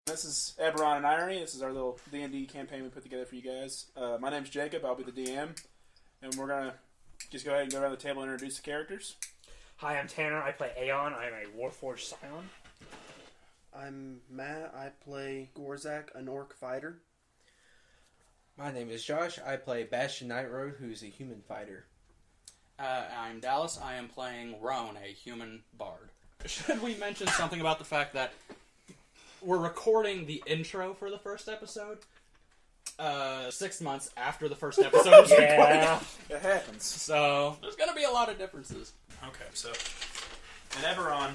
This is Eberron And Irony. This is our little D&D campaign we put together for you guys. My name's Jacob. I'll be the DM. And we're going to just go ahead and go around the table and introduce the characters. Hi, I'm Tanner. I play Aeon. I'm a Warforged Scion. I'm Matt. I play Ghorzak, an orc fighter. My name is Josh. I play Bastion Nightroad, who's a human fighter. I'm Dallas. I am playing Rohrne, a human bard. Should we mention something about the fact that we're recording the intro for the first episode 6 months after the first episode was recorded? It happens. So there's going to be a lot of differences. Okay, so in Eberron,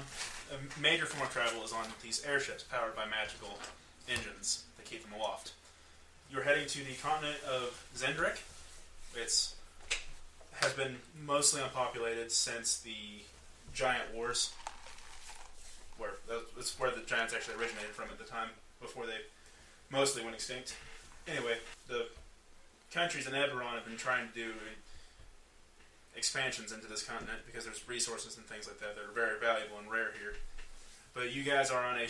a major form of travel is on these airships powered by magical engines that keep them aloft. You're heading to the continent of Zendrick. It's has been mostly unpopulated since the Giant Wars, where that's where the giants actually originated from at the time, before they mostly went extinct. Anyway, the countries in Eberron have been trying to do expansions into this continent because there's resources and things like that that are very valuable and rare here. But you guys are on a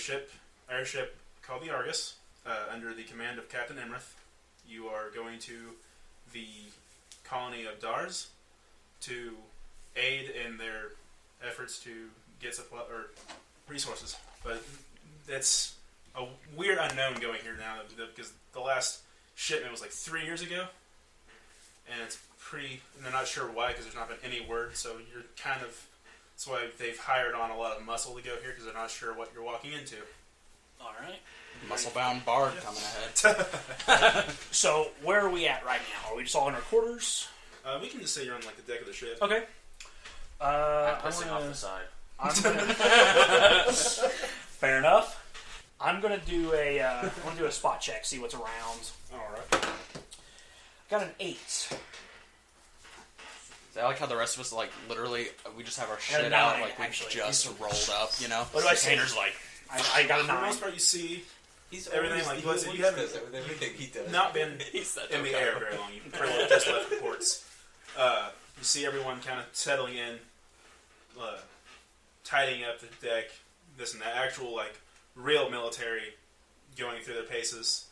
airship called the Argus, under the command of Captain Emrith. You are going to the colony of Dars to aid in their efforts to get supply or resources. But it's a weird unknown going here now because the last shipment was like 3 years ago, and it's pretty. And they're not sure why because there's not been any word. So you're kind of. That's why they've hired on a lot of muscle to go here because they're not sure what you're walking into. All right. Muscle-bound bard coming ahead. So, where are we at right now? Are we just all in our quarters? We can just say you're on like the deck of the ship. Okay. I'm pissing off the side. Fair enough. I'm gonna do a spot check, see what's around. All right. Got an 8. I like how the rest of us, like, literally, we just have our got a shit 9, out, like, we actually. just rolled up, you know? What do I say? Tanner's like, I got a For the 9. most part, you see He's everything always, like he you haven't does that with everything he does. not been He said in the okay. air very long. You pretty much just left the ports. You see everyone kind of settling in, tidying up the deck, this and that. Actual, like, real military going through their paces.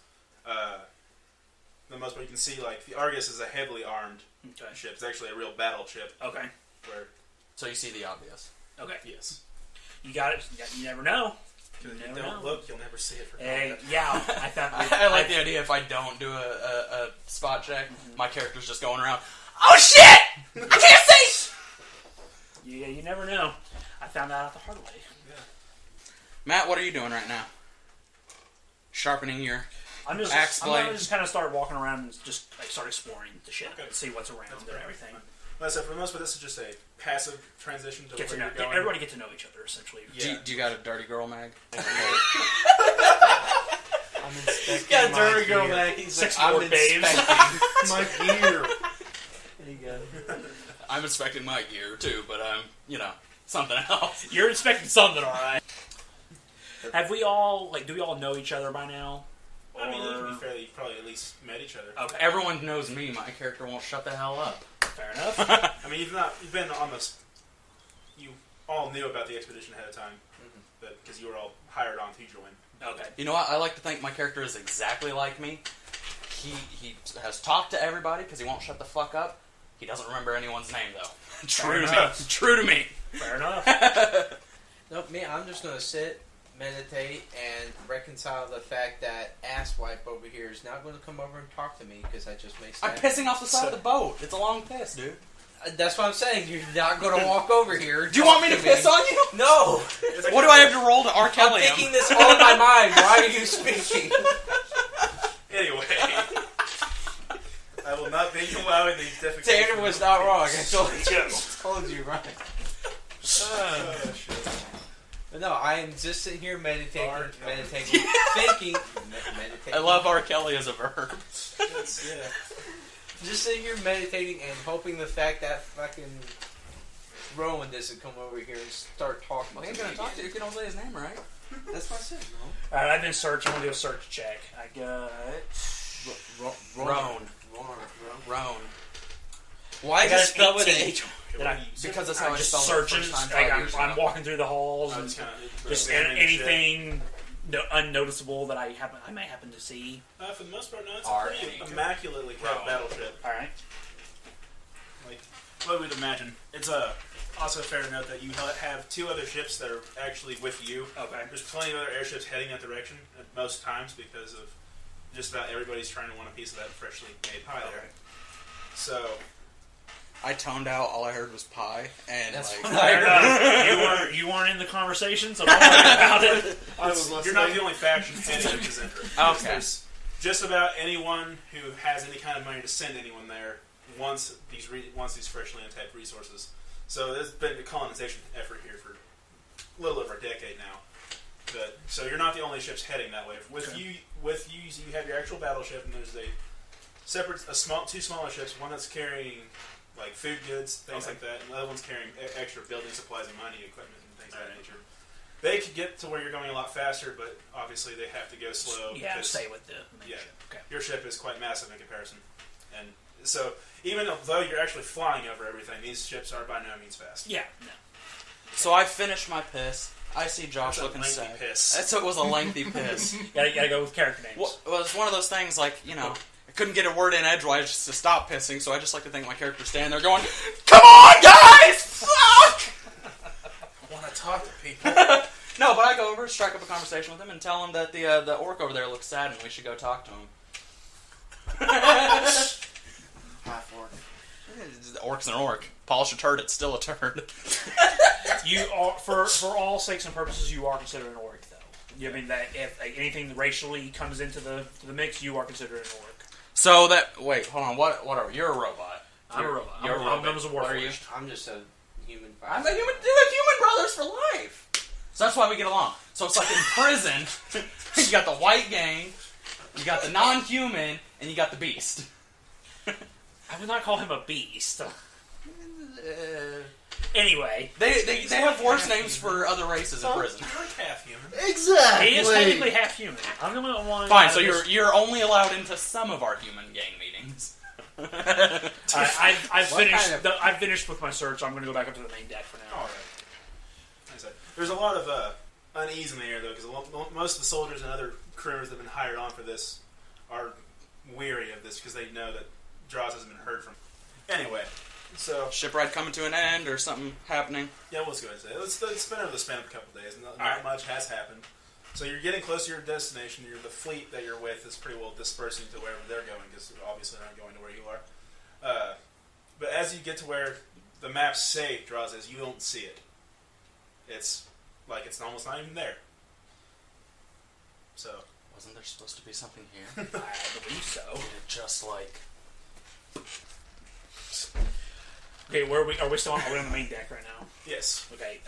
The most part you can see, like, the Argus is a heavily armed ship. It's actually a real battle ship. Okay. Where, So you see the obvious. Okay. yes. You got it. You never know. If you never don't know. look, you'll never see it for Yeah, I found. I like the idea if I don't do a spot check, my character's just going around, oh shit! I can't see! Yeah, you never know. I found that out the hard way. Yeah. Matt, what are you doing right now? Sharpening your I'm axe blade. gonna just kind of start walking around and just like start exploring the ship and see what's around That's and fair. everything. Like I said, for the most part, this is just a passive transition to Get to where know, you're going. everybody get to know each other essentially. Yeah. Do you got a dirty girl mag? I'm inspecting got a my dirty girl gear. mag. He's Six like, more I'm babes. inspecting my gear. There you go. I'm inspecting my gear too, but I'm, something else. You're expecting something, all right? Have we all do we all know each other by now? I mean, you can Or- be fairly, you probably at least met each other. Okay, Everyone knows me. My character won't shut the hell up. fair enough. I mean, you've been on this. You all knew about the expedition ahead of time, but because you were all hired on to join. Okay, You know what? I like to think my character is exactly like me. He has talked to everybody because he won't shut the fuck up. He doesn't remember anyone's name though. True to me. enough. True to me. fair enough. No, me, I'm just gonna sit, meditate, and reconcile the fact that asswipe over here is not gonna come over and talk to me because I just made I'm Stanton. pissing off the side of the boat. It's a long piss, dude. That's what I'm saying. You're not gonna walk over here. and Do you talk want me to piss on you? No. What do I have to roll to R. I'm Kelly him? thinking this all in my mind. Why are you speaking? Anyway, I will not be allowing these defecations. Tanner was not wrong. I Go. told you right. Oh, shit. But no, I am just sitting here meditating, Meditating. thinking. Meditating. I love R. Kelly as a verb. That's, yeah. Just sitting here meditating and hoping the fact that fucking Rowan doesn't come over here and start talking. Well, to he ain't me gonna talk to you again. if you don't say his name right. That's what I said, no? All right, I've been searching. I'm gonna do a search check. I got. Roan. Roan. Why I is got it an spelled with an 18. H? Then I, Because that's how I just spelled it the searching. first time Like 5 years ago. I'm walking through the halls I and was kind of just anything unnoticeable that I may happen to see? For the most part, no. It's Our a pretty anchor. immaculately kept Row. battleship. All right. Like what we'd imagine. It's also fair to note that you have 2 other ships that are actually with you. Okay. There's plenty of other airships heading that direction at most times because of just about everybody's trying to want a piece of that freshly made pie there. So I toned out. All I heard was pie, and That's like, what I heard. You weren't in the conversation, so don't worry about it. you're not the only faction heading to Zendra. Okay. There's just about anyone who has any kind of money to send anyone there wants these freshly untapped resources. So there's been a colonization effort here for a little over a decade now. But so you're not the only ships heading that way. With you, you have your actual battleship, and there's two smaller ships. One that's carrying like food goods, things like that, and the other one's carrying extra building supplies and mining equipment and things of that nature. They could get to where you're going a lot faster, but obviously they have to go slow. Yeah, because, stay with the main ship. Okay. your ship is quite massive in comparison, and so even though you're actually flying over everything, these ships are by no means fast. Yeah. No. so I finished my piss. I see Josh That's a looking lengthy sad. piss. So it was a lengthy piss. Gotta go with character names. Well, it was one of those things like, I couldn't get a word in edgewise to stop pissing, so I just like to think my character's standing there going, "Come on, guys! Fuck!" I want to talk to people. No, but I go over, strike up a conversation with him, and tell him that the orc over there looks sad and we should go talk to him. Half orc. The orc's an orc. Polish a turd, it's still a turd. You are, for all sakes and purposes, you are considered an orc, though. I mean that if anything racially comes into the mix, you are considered an orc. So that, wait, hold on, what are you? You're a robot. I'm a robot. You're a I'm robot. known as a What are you? warforged. I'm just a human. I'm a human. We're human brothers for life. So that's why we get along. So it's like in prison, you got the white gang, you got the non-human, and you got the beast. I would not call him a beast. Anyway, They have worse names for other races in prison. You're like half human. Exactly. he is technically half human. I'm the only one. Fine, so you're only allowed into some of our human gang meetings. I've What finished. kind of- I've finished with my search. I'm going to go back up to the main deck for now. All right. Like I said, there's a lot of unease in the air, though, because most of the soldiers and other crewers that have been hired on for this are weary of this because they know that Draws hasn't been heard from. Anyway, so Shipwright coming to an end or something happening. yeah, let's go ahead and say it's been over the span of a couple of days, and not right. much has happened. So you're getting close to your destination. The fleet that you're with is pretty well dispersing to wherever they're going, because they're obviously not going to where you are. But as you get to where the maps say Draws is, you don't see it. It's like it's almost not even there. So Wasn't there supposed to be something here? I believe so. Just like... Okay, where are we? Are we still on? Are we on the main deck right now? yes, Okay.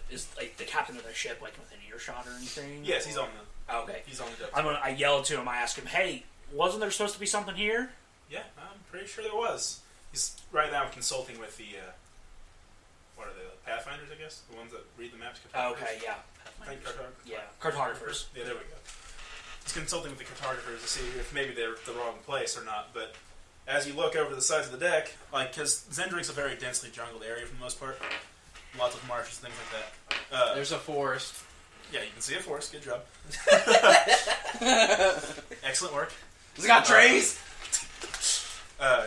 Is like the captain of the ship like within earshot or anything? yes, he's on the Okay. deck. I yell to him. I ask him, "Hey, wasn't there supposed to be something here?" Yeah, I'm pretty sure there was. He's right now consulting with the what are they? Like Pathfinders, I guess, the ones that read the maps. Okay. Yeah. I think Yeah. Cartographers. Yeah, there we go. He's consulting with the cartographers to see if maybe they're the wrong place or not. But as you look over the sides of the deck, like, because Zendrink's a very densely jungled area for the most part, lots of marshes, things like that. There's a forest. Yeah, you can see a forest. Good job. Excellent work. Has it got trees?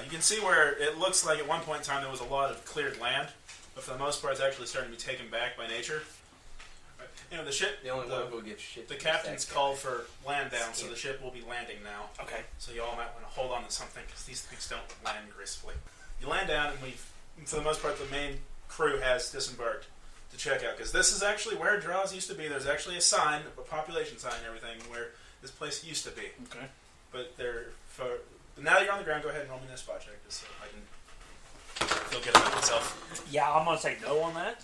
You can see where it looks like at one point in time there was a lot of cleared land, but for the most part it's actually starting to be taken back by nature. You know, the ship, The only one who will give shit. the to captain's is that called guy. for land down, so the ship will be landing now. Okay. So you all might want to hold on to something, because these things don't land gracefully. You land down, and for the most part, the main crew has disembarked to check out, because this is actually where Draws used to be. There's actually a sign, a population sign and everything, where this place used to be. Okay. But but now that you're on the ground, go ahead and roll me that spot check, just so I can feel good about myself. Yeah, I'm gonna say no on that.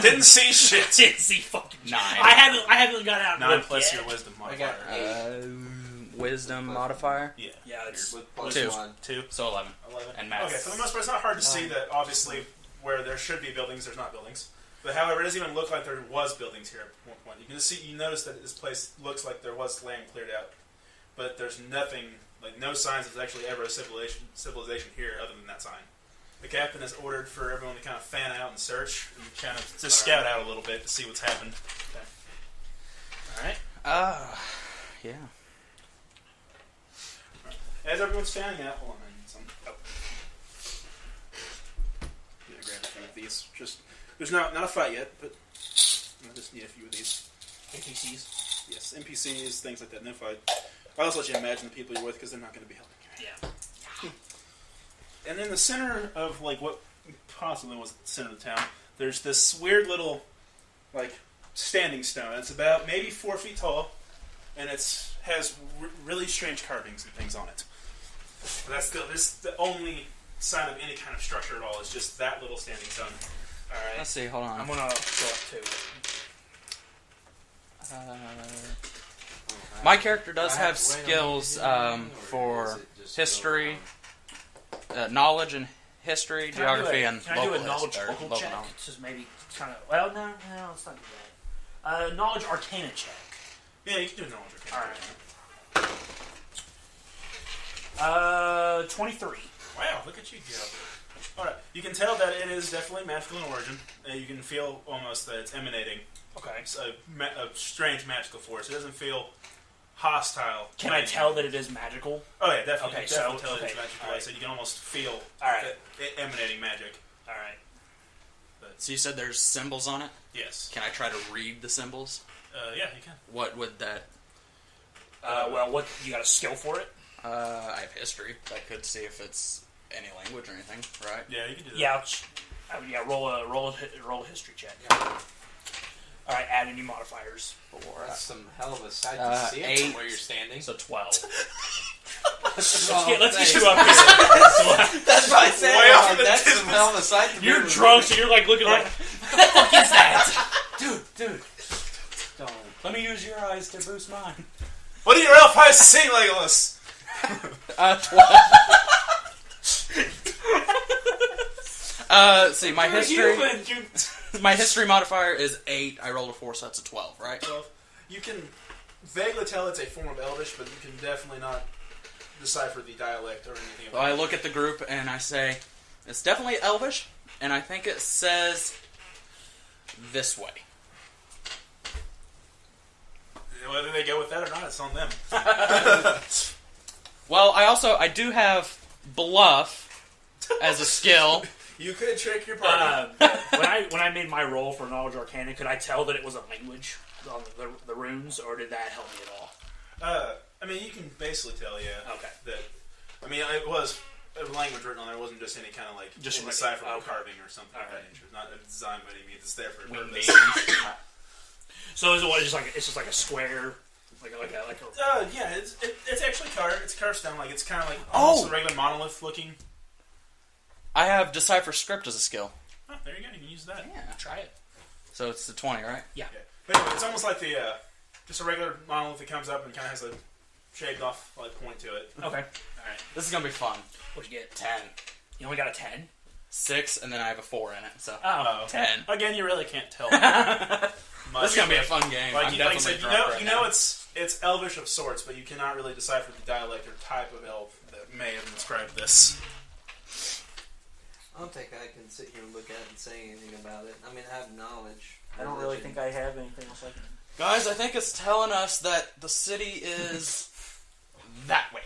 Didn't see shit. Didn't see fucking. 9. I haven't got out. 9 looked plus yet. your wisdom I got modifier. 8. Wisdom modifier? Yeah. Yeah, it's With plus 2. 1. 2. So 11. 11. And math. Okay, for the most part, it's not hard to see that, obviously, where there should be buildings, there's not buildings. But however, it doesn't even look like there was buildings here at one point. You can see, you notice that this place looks like there was land cleared out. But there's nothing, like no signs there's actually ever a civilization here other than that sign. The captain has ordered for everyone to kind of fan out and search, and kind of just scout out a little bit to see what's happened. All right. Yeah. As everyone's standing out, hold on, I need some. Oh. Yeah, grab a few of these. Just there's not a fight yet, but I just need a few of these. NPCs. Yes, NPCs, things like that. No fight. I'll also let you imagine the people you're with because they're not going to be helping you. Yeah. And in the center of like what possibly was the center of the town, there's this weird little like standing stone. It's about maybe 4 feet tall, and has really strange carvings and things on it. But that's the only sign of any kind of structure at all. Is just that little standing stone. All right. Let's see. Hold on. I'm gonna go up to it. My character does have skills for history, knowledge and history, geography, and can I do a local knowledge history, local local check? knowledge. Just maybe kind of. Well, no, let's not do that. Knowledge arcana check. Yeah, you can do a knowledge. All right. 23. Wow, look at you go. Alright, you can tell that it is definitely magical in origin. You can feel almost that it's emanating Okay. a strange magical force. It doesn't feel hostile. Can I tell that it is magical? Oh yeah, definitely. Okay, You definitely so- tell okay, it's magical. alright. So you can almost feel Alright. it emanating magic. All right. So you said there's symbols on it? Yes. Can I try to read the symbols? Yeah, you can. What would that... Well, what you got a skill for it? I have history. I could see if it's any language or anything, right? Yeah, you can do that. Yeah. Roll a history check. All right. Add any modifiers. That's some hell of a sight to see it 8, from where you're standing. So 12. Let's get you up here. That's what I said. Way off in the That's some distance. hell of a sight to You're be drunk, so you're like looking like, what the fuck is that? Dude. Don't. Let me use your eyes to boost mine. What do your elf eyes see, Legolas? 12. See, my history... My history modifier is 8. I rolled a 4, so that's a 12, right? 12. You can vaguely tell it's a form of Elvish, but you can definitely not decipher the dialect or anything. So I look at the group and I say, it's definitely Elvish, and I think it says this way. Whether they go with that or not, it's on them. Well, I do have bluff as a skill. You could trick your party. When I made my roll for knowledge arcana, could I tell that it was a language on the runes, or did that help me at all? I mean, you can basically tell, yeah. Okay. That, I mean, it was a language written on there. It wasn't just any kind of like Just indecipherable okay. carving or something of that Alright. nature. It's not designed by any means. It's there for a Winged purpose. names. So is it what? It's just like a square, like a. Yeah, it's actually carved. It's carved stone. Like it's kind of like Oh! almost a regular monolith looking. I have Decipher Script as a skill. Oh, there you go. You can use that. Yeah. Try it. So it's the 20, right? Yeah. Yeah. But anyway, it's almost like the just a regular monolith that comes up and kind of has a shaved off like point to it. Okay. All right. This is going to be fun. What'd you get? 10. You only got a 10. 6, and then I have a 4 in it, so... Oh, 10. Again, you really can't tell. This is going to be a fun game. Like, I'm like I definitely said, drunk right you know now. it's Elvish of sorts, but you cannot really decipher the dialect or type of elf that may have inscribed this. I don't think I can sit here and look at it and say anything about it. I mean, I have knowledge. I don't really think I have anything else like that. Guys, I think it's telling us that the city is that way.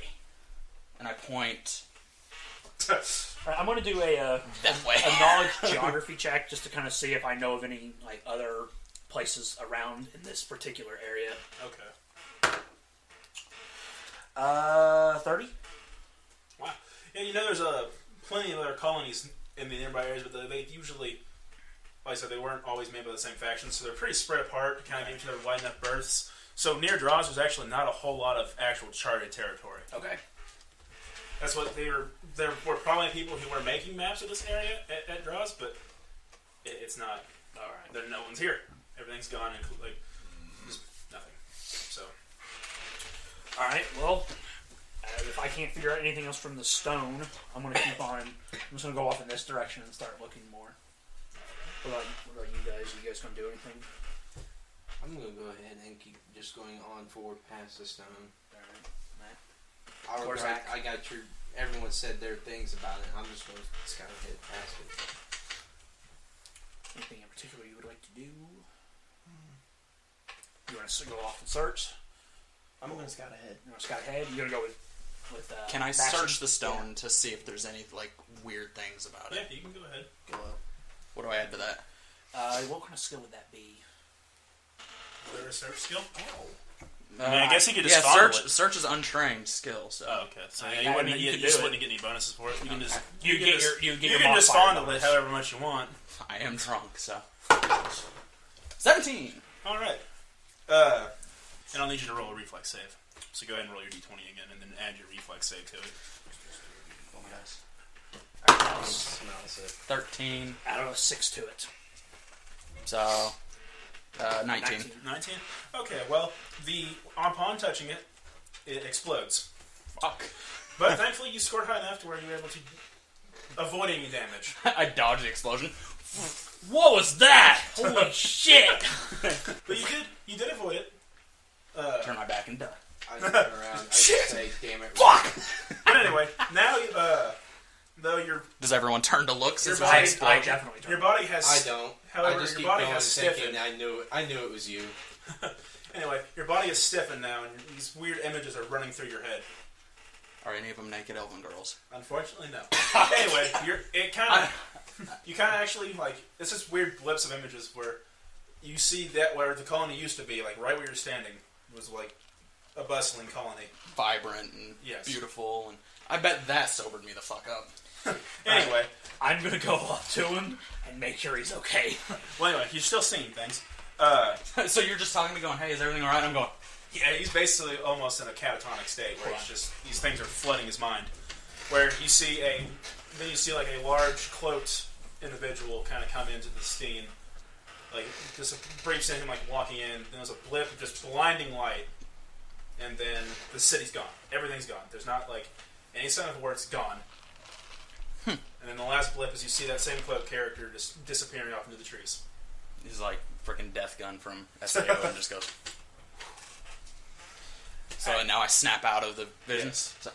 And I point All right, I'm going to do a that way. knowledge geography check just to kind of see if I know of any like other places around in this particular area. Okay. 30. Wow. Yeah, you know, there's plenty of other colonies in the nearby areas, but they usually, like I said, they weren't always made by the same faction, so they're pretty spread apart to kind of give each other wide enough berths. So near Draws, there's actually not a whole lot of actual charted territory. Okay. That's what they were. There were probably people who were making maps of this area at Draws, but it's not. All right. There, no one's here. Everything's gone, and like just nothing. So. All right. Well, if I can't figure out anything else from the stone, I'm going to keep on. I'm just going to go off in this direction and start looking more. What about you guys? Are you guys going to do anything? I'm going to go ahead and keep just going on forward past the stone. All right. Ghorzak, I got your. Everyone said their things about it. I'm just going to scout ahead past it. Anything in particular you would like to do? You want to go off and search? I'm going to scout ahead. You want to scout ahead? You're going to go with Can I Bastion? search the stone to see if there's any like weird things about Yeah, it? you can go ahead. Go up. What do I add to that? What kind of skill would that be? Is there a search skill? I guess he could just fondle it. search is untrained skill. So Oh, okay. So I you mean, you could just do it. wouldn't get any bonuses for it. You can just You get your just modifier fondle it bonus. however much you want. I am drunk. So 17. All right. And I'll need you to roll a reflex save. So go ahead and roll your d20 again, and then add your reflex save to it. Oh my gosh. Smells it. 13. Add a 6 to it. So 19. 19. Okay. Well, upon touching it, it explodes. Fuck. But thankfully, you scored high enough to where you were able to avoid any damage. I dodged the explosion. What was that? Holy shit! But you did avoid it. Turn my back and die. I turn around. I just say, damn it. Fuck! But anyway, now though your Does everyone turn to look since body- I exploded? definitely don't. your body has I don't. However, I just your keep body going has and thinking, stiffened. I knew it was you. Anyway, your body is stiffened now, and these weird images are running through your head. Are any of them naked elven girls? Unfortunately, no. Anyway, you kind of actually like it's just weird blips of images where you see that where the colony used to be, like right where you're standing, was like a bustling colony. Vibrant and Yes. beautiful, and I bet that sobered me the fuck up. Anyway, I'm gonna go up to him and make sure he's okay. well, anyway, you're still seeing things. So you're just talking to me going, hey, is everything alright? I'm going, Yeah, he's basically almost in a catatonic state where it's just these things are flooding his mind. Where you see like a large cloaked individual kind of come into the scene, like just a brief scene of him like walking in. Then there's a blip of just blinding light, and then the city's gone. Everything's gone. There's not like any sign of where it's gone. And then the last blip is you see that same cloaked character just disappearing off into the trees. he's like freaking Death Gun from SAO and just goes. So now I snap out of the vision. Yes. So,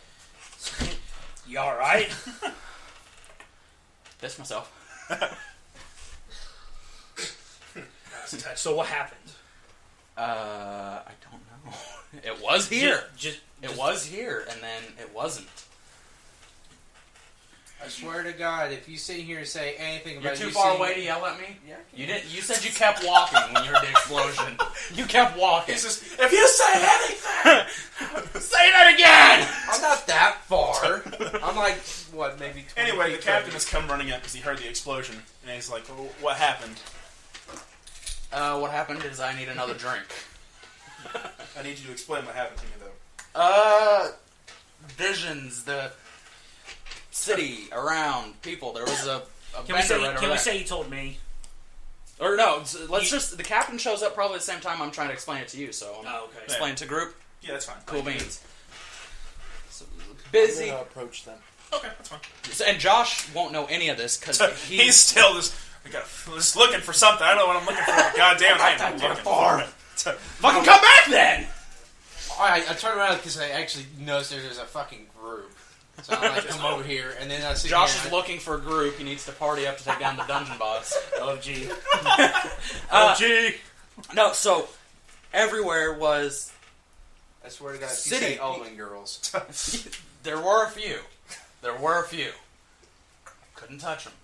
You alright? piss myself. So what happened? I don't know. It was here. It was here, and then it wasn't. I swear to God, if you sit here and say anything about You're too you far seeing- away to yell at me? Yeah, You didn't. You said you kept walking when you heard the explosion. You kept walking. It's just, if you say anything, Say that again! I'm not that far. I'm like, what, maybe 20 Anyway, the feet captain from has come running up because he heard the explosion, and he's like, well, "What happened? What happened is I need another drink. I need you to explain what happened to me, though." Visions, the city, around, people. There was a Can we vendor right say? over Can we there. say he told me? Or no, let's just... The captain shows up probably at the same time I'm trying to explain it to you, so I'm Oh, okay. explaining to group. Yeah, that's fine. Cool beans. So, I'm busy. gonna approach them. Okay, that's fine. So, and Josh won't know any of this because He's still just looking for something. I don't know what I'm looking for. But goddamn, I am looking for it. fucking come back then! I turn around because I actually noticed there's a fucking group. So I like come over here, and then I see Josh is looking for a group. He needs to party up to take down the dungeon boss. OG. OG! No, so everywhere was... I swear to God, if you City. say Almond Girls. There were a few. There were a few. Couldn't touch them.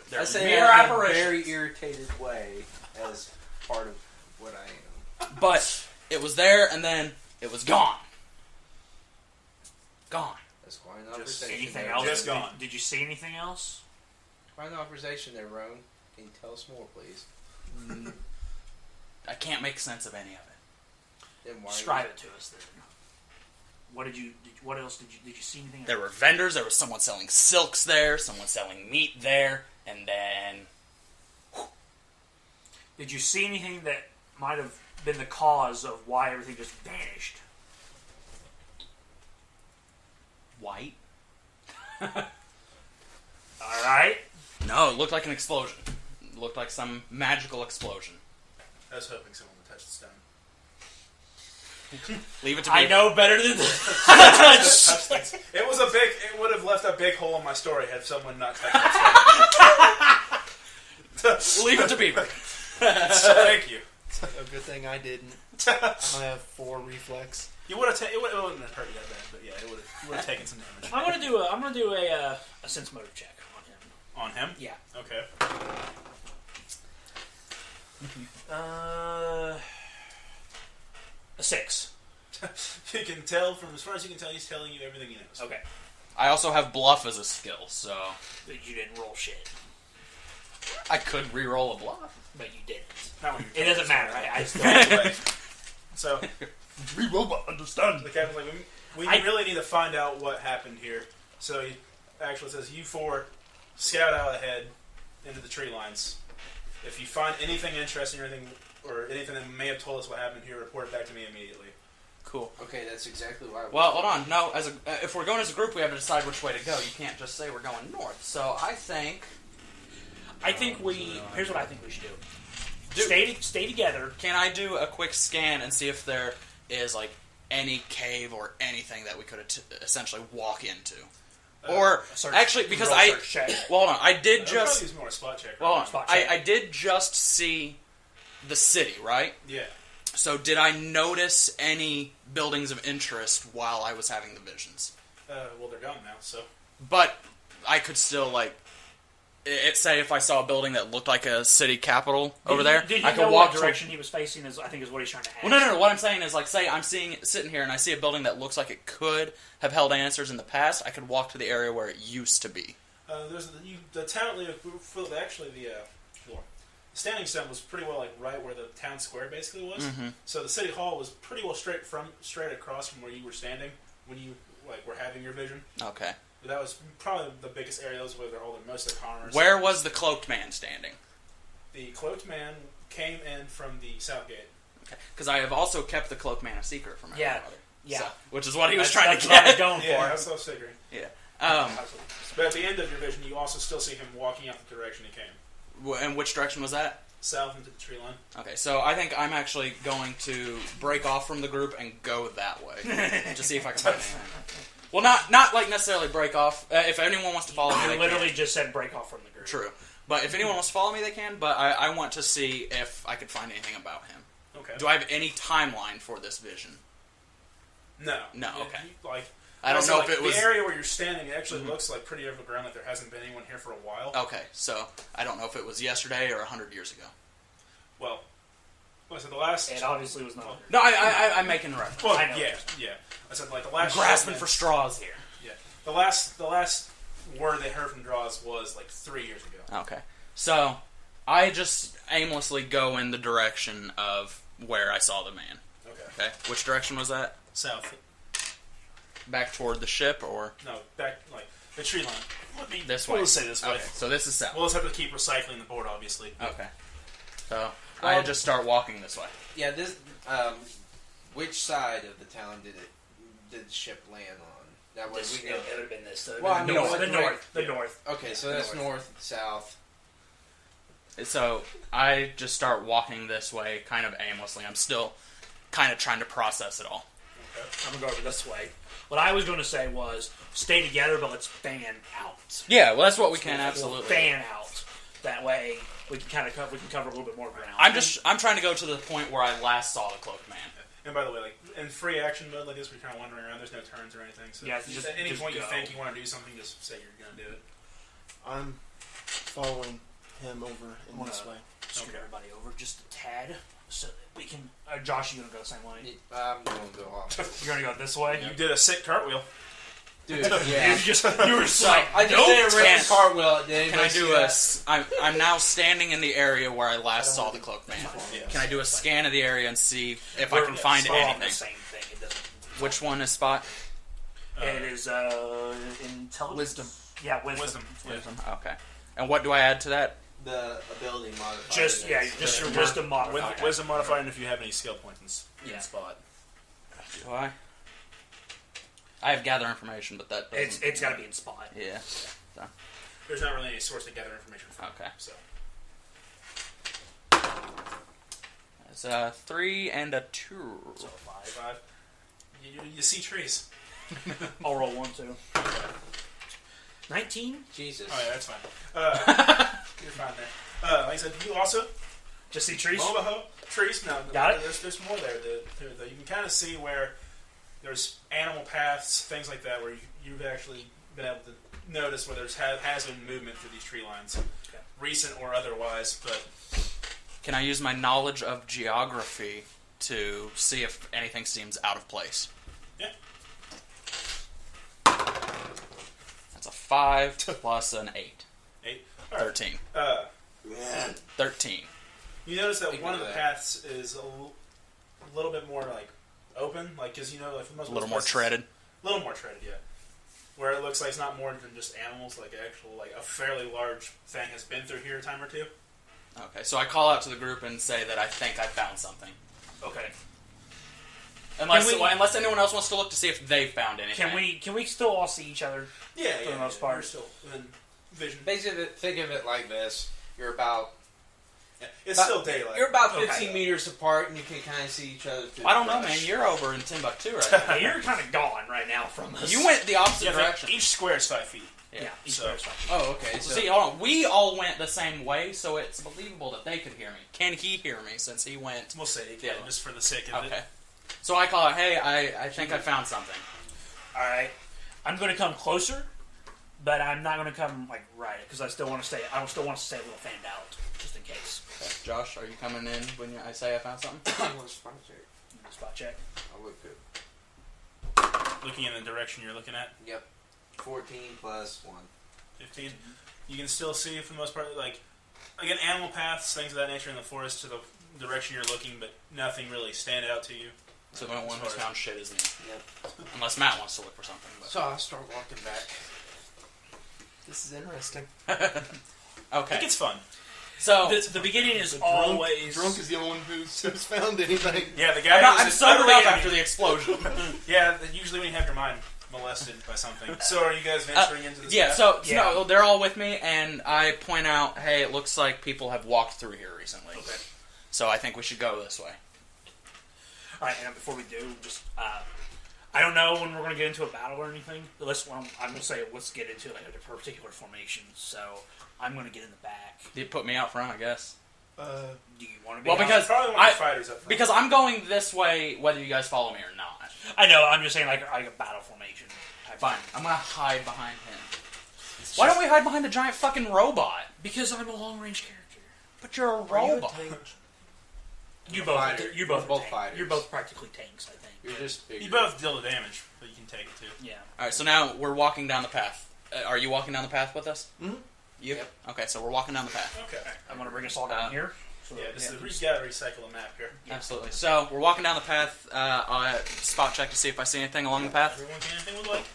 They're I say mere that in a apparitions. very irritated way as part of what I am. But it was there, and then it was gone. Gone. That's quite an Just authorization. Anything there. else? Just gone. Did you see anything else? Quite an authorization there, Roan. Can you tell us more, please? I can't make sense of any of it. Then why? Describe it to us then. What else did you see anything? There were vendors. There was someone selling silks there. Someone selling meat there. And then... Did you see anything that might have been the cause of why everything just vanished? White? Alright. No, it looked like an explosion. It looked like some magical explosion. I was hoping someone would touch the stone. Leave it to me. I know better than this. Touch things. It was a big. It would have left a big hole in my story had someone not touched that stone. Leave it to Beaver. Thank you. A good thing I didn't. I have 4 reflex. You would have it wouldn't have hurt you that bad, but yeah, you would have taken some damage. I'm gonna do a sense motive check on him. On him? Yeah. Okay. A 6. You can tell as far as you can tell, he's telling you everything he knows. Okay. I also have bluff as a skill, so But you didn't roll shit. I could re-roll a bluff. But you didn't. Not when It you're doesn't matter. I still. Anyway, so Re-roll, but understand. the captain's like, we really need to find out what happened here. So he actually says, you 4 scout out ahead into the tree lines. If you find anything interesting or anything that may have told us what happened here, report it back to me immediately. Cool. Okay, that's exactly why. Well, hold on. No, if we're going as a group, we have to decide which way to go. You can't just say we're going north. So I think Here's what I think we should do. Stay together. Can I do a quick scan and see if there is like any cave or anything that we could essentially walk into? Or actually, because hold on, I did just. Use more a spot check. Well, Spot check. I did just see the city, right? Yeah. So did I notice any buildings of interest while I was having the visions? Well, they're gone now, so. But I could still say if I saw a building that looked like a city capital over there, Did you I could know walk what direction he was facing? I think is what he's trying to ask. Well, no. What I'm saying is, say I'm sitting here and I see a building that looks like it could have held answers in the past. I could walk to the area where it used to be. There's the town. Actually, the Standing Stone was pretty well right where the town square basically was. Mm-hmm. So the city hall was pretty well straight across from where you were standing when you were having your vision. Okay. But that was probably the biggest area. That was where most of the commerce. Where was the cloaked man standing? The cloaked man came in from the south gate. Okay. Because I have also kept the cloaked man a secret from everybody. Yeah. So, which is what he was trying That's to what I was get. going for. Yeah, that's what I was figuring. Yeah. But at the end of your vision, you also still see him walking out the direction he came. And which direction was that? South into the tree line. Okay, so I think I'm actually going to break off from the group and go that way to see if I can find anything. Well, not necessarily break off. If anyone wants to follow me, they literally can. just said break off from the group. True. But if anyone wants to follow me, they can. But I want to see if I could find anything about him. Okay. Do I have any timeline for this vision? No. No, okay. I don't know if it was... The area where you're standing actually looks pretty overgrown, there hasn't been anyone here for a while. Okay, so I don't know if it was yesterday or 100 years ago. Well, I said the last... It obviously was not. No, I'm making a reference. Well, I know. yeah. I said the last... I'm grasping for straws here. Yeah. The last word they heard from Draws was 3 years ago. Okay. So, I just aimlessly go in the direction of where I saw the man. Okay. Which direction was that? South. Back toward the ship, or? No, back, the tree line. This way. We'll say this way. Okay, so this is south. We'll just have to keep recycling the board, obviously. Okay. So, I just start walking this way. Yeah, this. Which side of the town did the ship land on? That way we know. It would have been this. Well, I mean, The north. Okay, so that's north, south. So, I just start walking this way, kind of aimlessly. I'm still kind of trying to process it all. Okay. I'm going to go over this way. What I was going to say was, stay together, but let's fan out. Yeah, well, that's what we can, absolutely. Fan out. That way, we can kind of cover a little bit more ground. I'm trying to go to the point where I last saw the cloaked man. And by the way, in free action mode like this, we're kind of wandering around. There's no turns or anything. So yeah, just at any point go. you think you want to do something, just say you're going to do it. I'm following him over in this way. Scoot everybody over just a tad, so that we can. Josh, you gonna go the same way? I'm going to go off. You're gonna go this way. You did a sick cartwheel. Dude, yeah. You were just like, I just did a random cartwheel. Can I do a... I'm now standing in the area where I last saw the cloaked man. Yes. Can I do a scan of the area and see if I can find all anything? the same thing. It doesn't. Which one is spot? It is intelligence. Wisdom. Yeah, wisdom. Wisdom. Okay. And what do I add to that? The ability modifier. Just your wisdom modifier. Wisdom modifier, and if you have any skill points in spot. Do I? I have gather information, but that doesn't... It's got to be in spot. Yeah. So. There's not really any source to gather information from. Okay. So. It's a 3 and a 2. So 5. 5. You see trees. I'll roll 1, 2. 19? Jesus. Oh yeah, that's fine. You're fine there. Like I said, you also Just see trees? Mobaho trees. No, Got it. There's more there. You can kind of see where there's animal paths, things like that, where you've actually been able to notice where has been movement through these tree lines, recent or otherwise. But Can I use my knowledge of geography to see if anything seems out of place? yeah, That's a 5 plus an 8. 8. All right. 13. 13. You notice that Think one of of the that. paths is a little bit more like open, like because like for most A little of more those places- treaded. A little more treaded, yeah. Where it looks like it's not more than just animals, like a fairly large thing has been through here a time or two. Okay, so I call out to the group and say that I think I found something. Okay. Unless anyone else wants to look to see if they found anything. Can we still all see each other? Yeah, For the most part. You're still within vision. Basically, think of it like this: you're about It's still daylight. You're about Okay. 15 meters apart, and you can kind of see each other. Through I don't the know, brush. man. You're over in Timbuktu right now. Yeah, you're kind of gone right now from us. You went the opposite Yeah, direction. each square is 5 feet. Yeah, each So- square's fine. Oh, okay. So So see, hold on. We all went the same way, so it's believable that they could hear me. Can he hear me since he went? We'll say you can, Yeah. just for the sake of Okay. it. So I call out, hey, I think I found something. All right, I'm going to come closer, but I'm not going to come like right because I still want to stay. I still want to stay a little fanned out just in case. Okay. Josh, are you coming in when I say I found something? I'm gonna spot check. Spot check. I look good. Looking in the direction you're looking at, Yep. 14 plus 1. 15, you can still see for the most part, like, again, animal paths, things of that nature in the forest to the direction you're looking, but nothing really stand out to you. So the only one who's found shit is me. Yep. Unless Matt wants to look for something. But. So I start walking back. This is interesting. I Okay. think it's fun. So The beginning is always Drunk is the only one who's found anything. Yeah, the guy I'm who's sobered utterly up empty. after the explosion. Yeah, usually when you have your mind molested by something. So are you guys venturing into this Yeah, path? so Yeah. no, they're all with me, and I point out, hey, it looks like people have walked through here recently. Okay. So I think we should go this way. All right, and before we do, just I don't know when we're going to get into a battle or anything. But I'm going to say let's get into like a particular formation. So I'm going to get in the back. You put me out front, I guess. Do you want to be? Well, out- because Probably one of the fighters up front. Because I'm going this way, whether you guys follow me or not. I know. I'm just saying like a battle formation. type Fine, thing. I'm gonna hide behind him. Why don't we hide behind the giant fucking robot? Because I'm a long range character. But you're a Are you a robot. tank? You a both. fighter. You're both. We're both tank. fighters. You're both practically tanks. I think. You're just bigger. You both deal the damage, but you can take it too. Yeah. Alright, so now we're walking down the path. Are you walking down the path with us? Mhm. You? Yep. Okay, so we're walking down the path. Okay. I'm going to bring us all down here. So Yeah, this that- is we got to recycle a map here. Absolutely. So we're walking down the path. I'll spot check to see if I see anything along the path. Everyone can anything would like.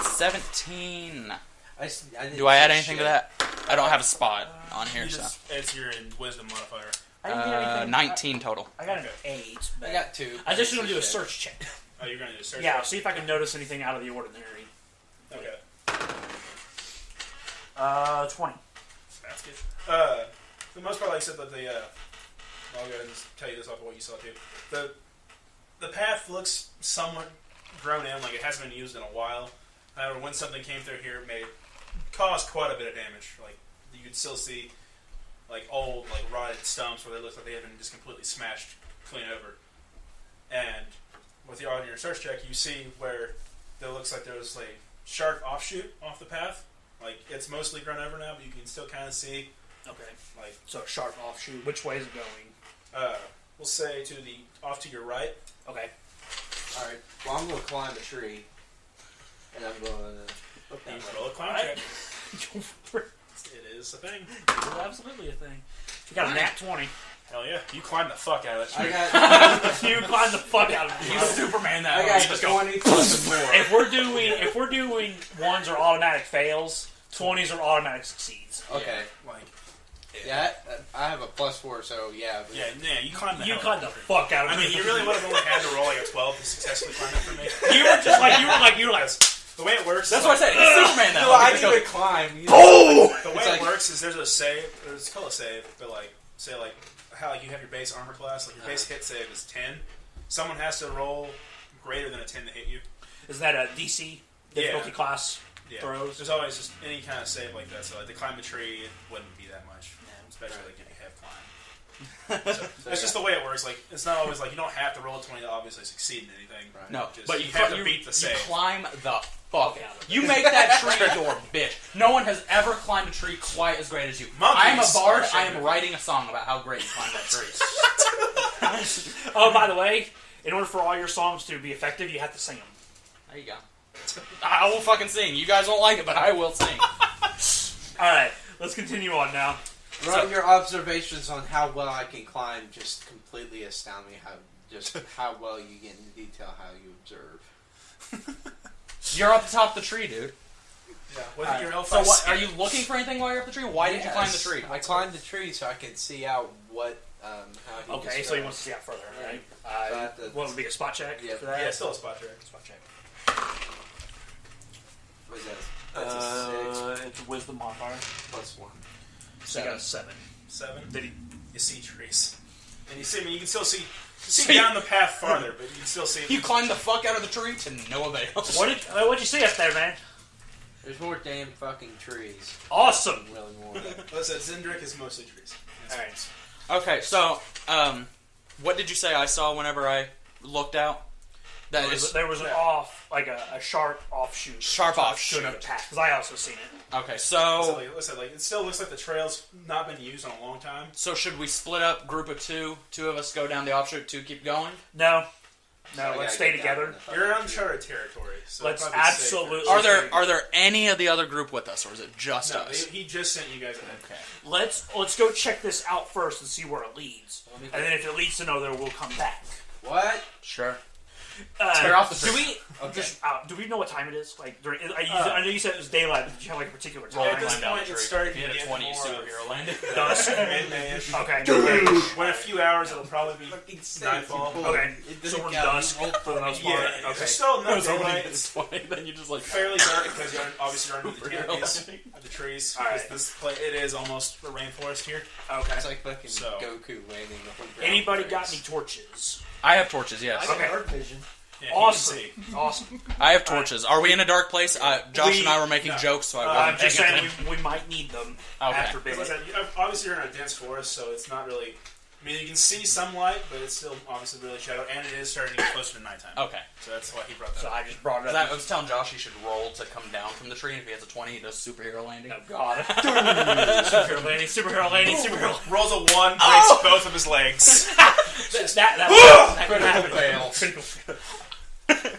17. didn't Do I add see anything to shit. that? I don't have a spot on here, You so. just, it's your wisdom modifier. I didn't get anything. 19 total. I got an 8. But I got 2. I just didn't going to do a see shit. search check. Oh, you're going to do a search. Yeah, see if I can notice anything out of the ordinary. Okay. 20. That's good. For the most part, like I said, that the I'll go ahead and just tell you this off of what you saw too. The path looks somewhat grown in, like it hasn't been used in a while. However, when something came through here, it may cause quite a bit of damage. Like you could still see like old, like rotted stumps where they look like they have been just completely smashed clean over. And with on your search check, you see where there looks like there was a sharp offshoot off the path. Like it's mostly grown over now, but you can still kind of see. Okay. Like So a sharp offshoot. Which way is it going? we'll say to the off to your right. Okay. Alright, well, I'm going to climb a tree. And I'm going to look You that way. roll a climb Alright. check. It is a thing. It's absolutely a thing. You got a nat 20. Hell yeah! You climb the fuck out of that I tree. got, You climb the fuck out of it. You Superman that I way. got You just go. 20 plus a 4. If we're doing ones are automatic fails, 20s are automatic succeeds. Okay. Like Yeah, I have a plus 4, so yeah. But yeah, you climb the You hell climb the fuck out of I it. mean, you really would have only had to roll like a 12 to successfully climb it for me. You were just like you were like The way it works. That's is what I said. It's Superman that No, way. I You just didn't go, even climb. You The way It's it like- works is there's a save. It's called a save, but like say like how like you have your base armor class. Like your base hit save is 10. Someone has to roll greater than a 10 to hit you. Is that a DC difficulty class Yeah. throws? There's always just any kind of save like that. So like to climb a tree, it wouldn't be that much. especially like, you have climb. So that's just the way it works. Like, it's not always like you don't have to roll a 20 to obviously succeed in anything. Right. No, Just, but you have to beat the you save. climb the fuck out. You make that tree your bitch. No one has ever climbed a tree quite as great as you. I am a bard. I am writing a song about how great you climb that tree. Oh, by the way, in order for all your songs to be effective, you have to sing them. There you go. I will fucking sing. You guys won't like it, but I will sing. Alright, let's continue on now. Ron, your observations on how well I can climb just completely astound me. How well you get into detail, how you observe. You're up the top of the tree, dude. Yeah. What your elf So what, are you looking for anything while you're up the tree? Why did you climb the tree? I climbed the tree so I can see out what how he Okay, describes. so he wants to see out further, right? What would be a spot check for that? Yeah, still a spot check. Spot check. What is that? That's a 6 It's a wisdom modifier. plus 1. So you got a 7. 7. Did he? You see trees, and you see. I mean, you can still see down the path farther, but you can still see. You climbed the fuck out of the tree to no avail. What'd you see up there, man? There's more damn fucking trees. Awesome. Really more. Listen, Zendrick is mostly trees. Alright. Okay, so, what did you say I saw whenever I looked out? There was an a sharp offshoot. Sharp offshoot. To another path, because I also seen it. Okay, So, listen, it still looks like the trail's not been used in a long time. So should we split up, group of two of us go down the offshoot, 2 keep going? No, So I let's gotta stay get together. down in the You're in fucking uncharted territory. So Let's it'd probably be absolutely- safer. Are there any of the other group with us, or is it just No, us? he just sent you guys ahead. Okay. Let's go check this out first and see where it leads. And then if it leads to nowhere, we'll come back. What? Sure. Tear off the do tree. we do we know what time it is? Like I know you said it was daylight, but did you have like a particular time? At this point, it's starting If you to had a get 20 more superhero landing. Dusk. midday-ish. Okay. When a few hours, it'll probably be nightfall. Okay. So we're dusk for the most part. Yeah, Okay. there's still enough It's only daylight. it's 20, then you just like... Fairly dark because you're obviously under the Superhero canopies landing. of the trees. All right. It is almost a rainforest here. Okay. It's like fucking So- Goku landing the whole ground. Anybody got any torches? I have torches, yes. Okay. Dark vision. Yeah, Awesome. you can see. Awesome. I have torches. Are we in a dark place? Josh and I were making jokes, so I wasn't I'm just paying saying attention. we might need them Okay. after Because bed. like I said, obviously you're in a dense forest, so it's not really... I mean, you can see some light, but it's still obviously really shadow, and it is starting to get closer to nighttime. Okay. So that's why he brought that So up. I just brought it 'Cause up. I was telling Josh he should roll to come down from the tree, and if he has a 20, he does superhero landing. Oh God! Superhero landing! Superhero landing! Superhero! Rolls a 1, breaks both of his legs. That could happen. fail. Critical fail.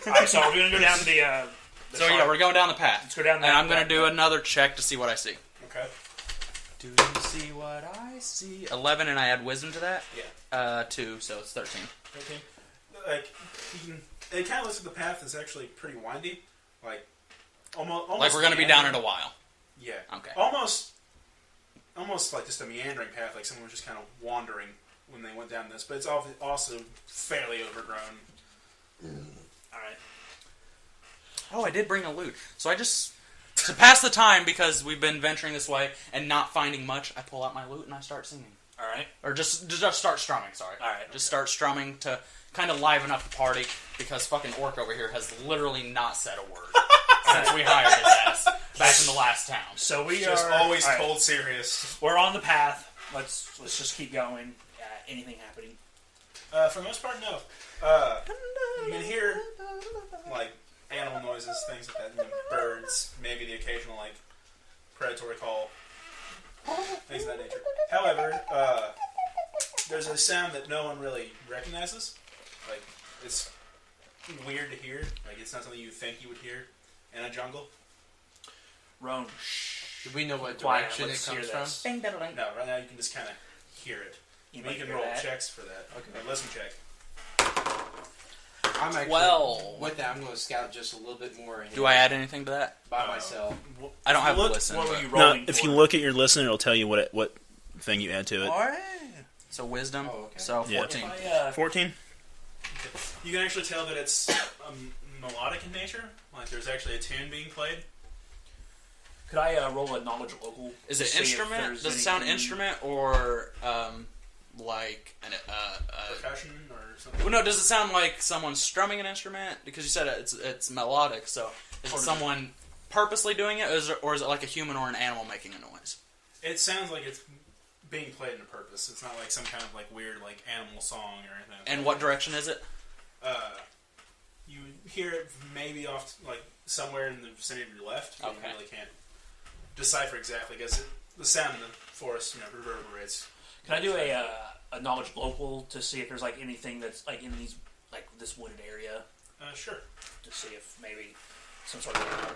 Alright, so we're gonna go down to the So yeah, we're going down the path. Let's go down And that I'm going to path. do another check to see what I see. Okay. Do you see what I see? 11, and I add wisdom to that? Yeah. 2, so it's 13. Okay. Like, it kind of looks like the path is actually pretty windy. Like, almost Like we're going to be down in meandering. a while. Yeah. Okay. Almost like just a meandering path, like someone was just kind of wandering when they went down this. But it's also fairly overgrown. Alright. Oh, I did bring a loot. So I just... To pass the time, because we've been venturing this way and not finding much, I pull out my loot and I start singing. Alright. Or just start strumming, sorry. Alright. Just start strumming to kind of liven up the party, because fucking Orc over here has literally not said a word since we hired his ass back in the last town. So we Just are always alright. cold serious. We're on the path. Let's just keep going. Anything happening? For the most part, no. You can hear like animal noises, things like that, birds, maybe the occasional like predatory call, things of that nature. However, there's a sound that no one really recognizes. Like, it's weird to hear. Like, it's not something you think you would hear in a jungle. Roan. Do we know what Quiet, direction it let's hear comes from? this. No, right now you can just kind of hear it. You You might can hear roll that. checks for that. Okay. A listen check. I'm actually, Well- with that, I'm going to scout just a little bit more ahead Do I add anything to that? by myself. I don't have look- a listen. What were but- you No, rolling if for? you look at your listen, it'll tell you what thing you add to it. Alright. So wisdom. Oh, okay. So Yeah. 14. If I, 14. You can actually tell that it's melodic in nature. Like there's actually a tune being played. could I roll a knowledge local? Is to it see if instrument? there's Does it sound anything- instrument or like an Percussion or something. well, no, does it sound like someone strumming an instrument? Because you said it's melodic, so is it someone purposely doing it, or is it like a human or an animal making a noise? It sounds like it's being played in a purpose. It's not like some kind of like weird like animal song or anything. And what direction is it? You hear it maybe off like somewhere in the vicinity of your left. But Okay. You really can't decipher exactly because the sound in the forest, reverberates. Can I do a knowledge local to see if there's like anything that's like in these like this wooded area Sure. to see if maybe some sort of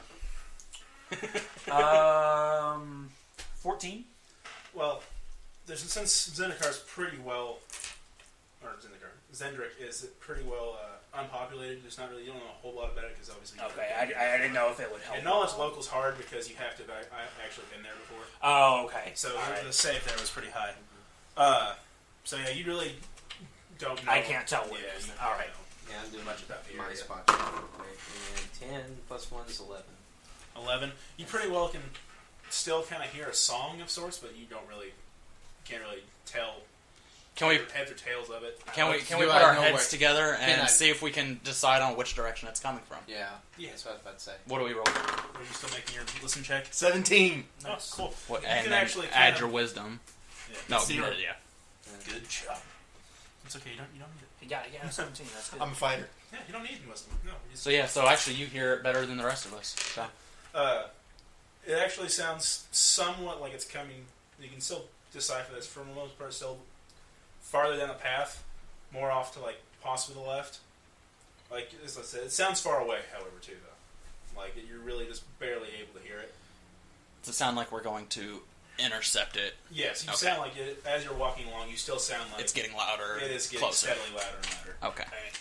14. Well, since Zendikar's pretty well, or Zendrik is pretty well unpopulated. There's not really, you don't know a whole lot about it because obviously. Okay, I didn't know if it would help. And knowledge local's hard because you have to have actually been there before. Oh, okay. So All the save there was pretty high. So yeah, you really don't know. I can't tell what Yeah, it is. you All don't right. know Yeah, I'm doing much about the my area. spot check. And 10 plus 1 is 11. 11. You pretty well can still kind of hear a song of sorts, but you can't really tell. Can we heads or tails of it? can we Do put I our know heads where- together Can and I- see if we can decide on which direction it's coming from? Yeah, Yeah. that's what I was about to say. What do we roll? Are you still making your listen check? 17. Oh, cool. What, You and can then actually add kind of- your wisdom. Yeah. No, Zero. yeah. Good job. It's okay. You don't need it. You got 17. That's good. I'm a fighter. Yeah, you don't need wisdom. No. So actually you hear it better than the rest of us. So. It actually sounds somewhat like it's coming. You can still decipher this for the most part. Still farther down the path, more off to like possibly the left. Like as I said, it sounds far away. However, too though, like you're really just barely able to hear it. Does it sound like we're going to intercept it? Yes, you Okay. sound like it as you're walking along. You still sound like It's getting louder. It is getting closer. steadily louder and louder. Okay. Okay.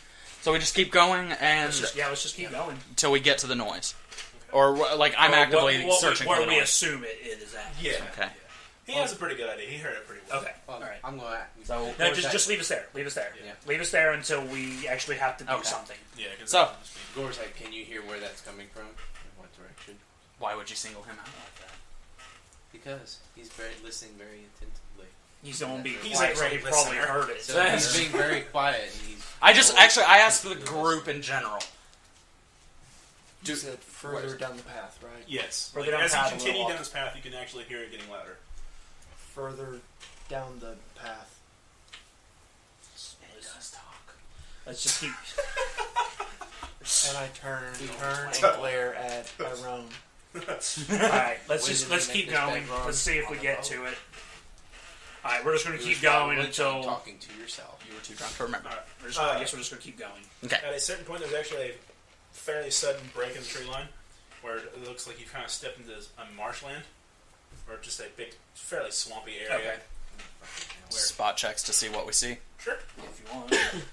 So we just keep going and Let's just keep going. until we get to the noise. Or like I'm actively searching for where the we noise. assume it is at. Yeah. Okay. He has a pretty good idea. He heard it pretty well. Okay. Well, All right. I'm going to... So No, just leave us there. Leave us there. Yeah. Leave us there until we actually have to do Okay. something. Yeah. 'Cause So- Ghorzak, can you hear where that's coming from? In what direction? why would you single him out like that? Because he's listening very attentively. He's gonna be He's quiet, actually he probably listener. heard it. So he's being very quiet. And he's I asked for the group in general. You said further down the path, right? Yes. Further Like, down as the you path a continue little down this path, you can actually hear it getting louder. Further down the path. It does talk. Let's just keep. And I turn and Turn. glare at Iron. All right, let's Make keep this going. back wrong Let's see if on we the get boat. to it. All right, we're just gonna He keep was going probably until. talking to yourself. You were too drunk to remember. Alright. I guess we're just gonna keep going. Okay. At a certain point, there's actually a fairly sudden break in the tree line where it looks like you've kind of stepped into a marshland or just a big, fairly swampy area. Okay. Where, Spot checks to see what we see. sure. If you want,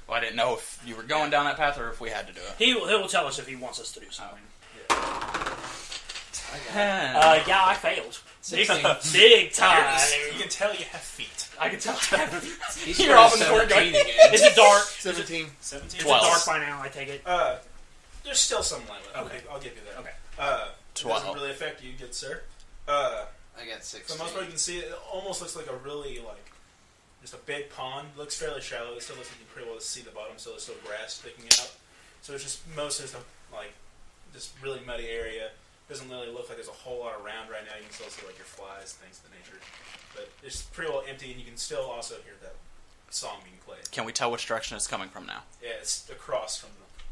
Well, I didn't know if you were going down that path or if we had to do it. he will tell us if he wants us to do something. Yeah, I failed. 16. Big time. You can tell you have feet. I can tell. He's You're off in the corner 17 going- again. Is it dark? 17. 17? Is it 12. dark by now? I take it. There's still some light left. Okay. I'll give you that. Okay. It 12. doesn't really affect you, good sir. I got For 16. the most part, you can see it almost looks like a really, like, just a big pond. It looks fairly shallow. It still looks like you can pretty well see the bottom, so there's still grass sticking out. So it's just mostly just a, like, this really muddy area. Doesn't really look like there's a whole lot around right now. You can still see, like, your flies, things of the nature. But it's pretty well empty, and you can still also hear that song being played. Can we tell which direction it's coming from now? Yeah, it's across from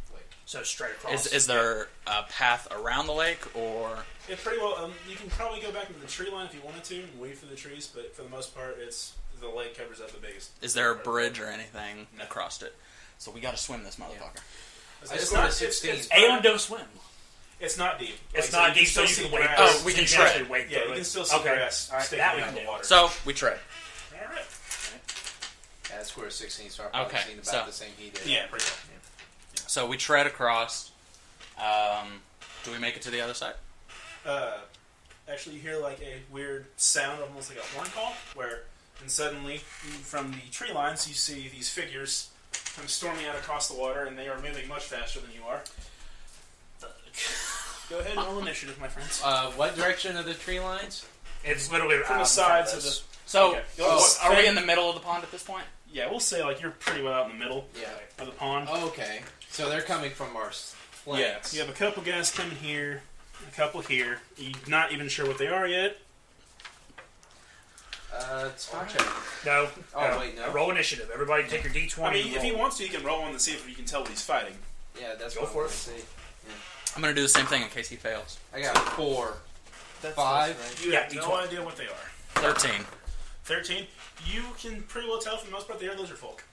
the lake. So straight across. Is there a path around the lake or? It pretty well. You can probably go back into the tree line if you wanted to and weave through the trees, but for the most part, it's the lake covers up the biggest. Is there a bridge or anything No. across it? So we got to swim this motherfucker. I It's scored not a 16. Aeon don't swim. It's not deep. It's Like, not deep, so you still can see wade. grass. Oh, we can actually tread. wade Yeah, through you it. can still see Okay. grass All right, sticking that we out can of the do. water. So we tread. All right. Yeah, I scored a 16, so I've probably Okay, seen about so- the same he did. Yeah, pretty well. So we tread across. Do we make it to the other side? Actually, you hear like a weird sound, almost like a horn call, and suddenly, from the tree lines, you see these figures come storming out across the water, and they are moving much faster than you are. Go ahead and roll initiative, my friends. What direction are the tree lines? It's literally From out the in front sides of the. So Okay. are we in the middle of the pond at this point? Yeah, we'll say like you're pretty well out in the middle Yeah. of the pond. Okay. So they're coming from our Yeah, flanks. you have a couple guys coming here, a couple here. You're not even sure what they are yet. It's my turn. No. Oh, wait, no. Roll initiative. Everybody take your D20. I mean, and if he roll. wants to, you can roll one and see if you can tell what he's fighting. Yeah, that's Go what for I it. want to see. I'm gonna do the same thing in case he fails. I got 4. That's 5. right. You Yeah, have no D20. idea what they are. 13. 13. You can pretty well tell for the most part they are lizard folk.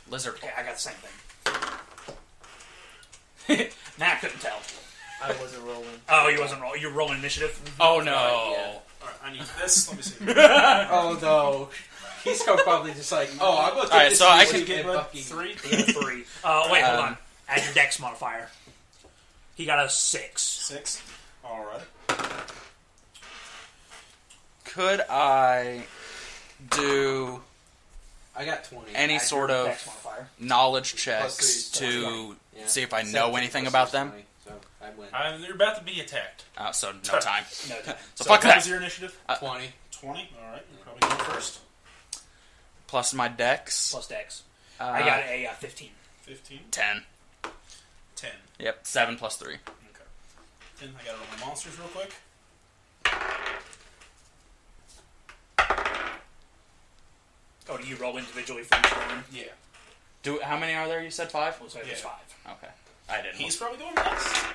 Lizard. Okay, I got the same thing. Nah, I couldn't tell. I wasn't rolling. Oh, you wasn't rolling. You're rolling initiative. Oh no. yeah. Alright, I need this. Let me see. Oh, no. He's probably just like, oh, I'm going to take Alright, this. so I and can get Get bud? Bucky. 3? He got a 3. Wait, hold on. Add your dex modifier. He got a 6. 6. Alright. Could I do I got 20. any Add sort your of dex modifier. knowledge Plus checks 3 is to Yeah. see if I know 17 anything plus about 6 them? 20, so I win. You're about to be attacked. So no time. No, So fuck what that. was your initiative? 20. 20. Alright, you're probably going first. Plus my dex. plus dex. I got a 15. 15. 10. 10. Yep. 7 plus 3. Okay. Then I gotta roll my monsters real quick. Oh, do you roll individually for each one? Yeah. How many are there? You said 5. Looks like there's Yeah. 5. Okay. I didn't. He's probably going last.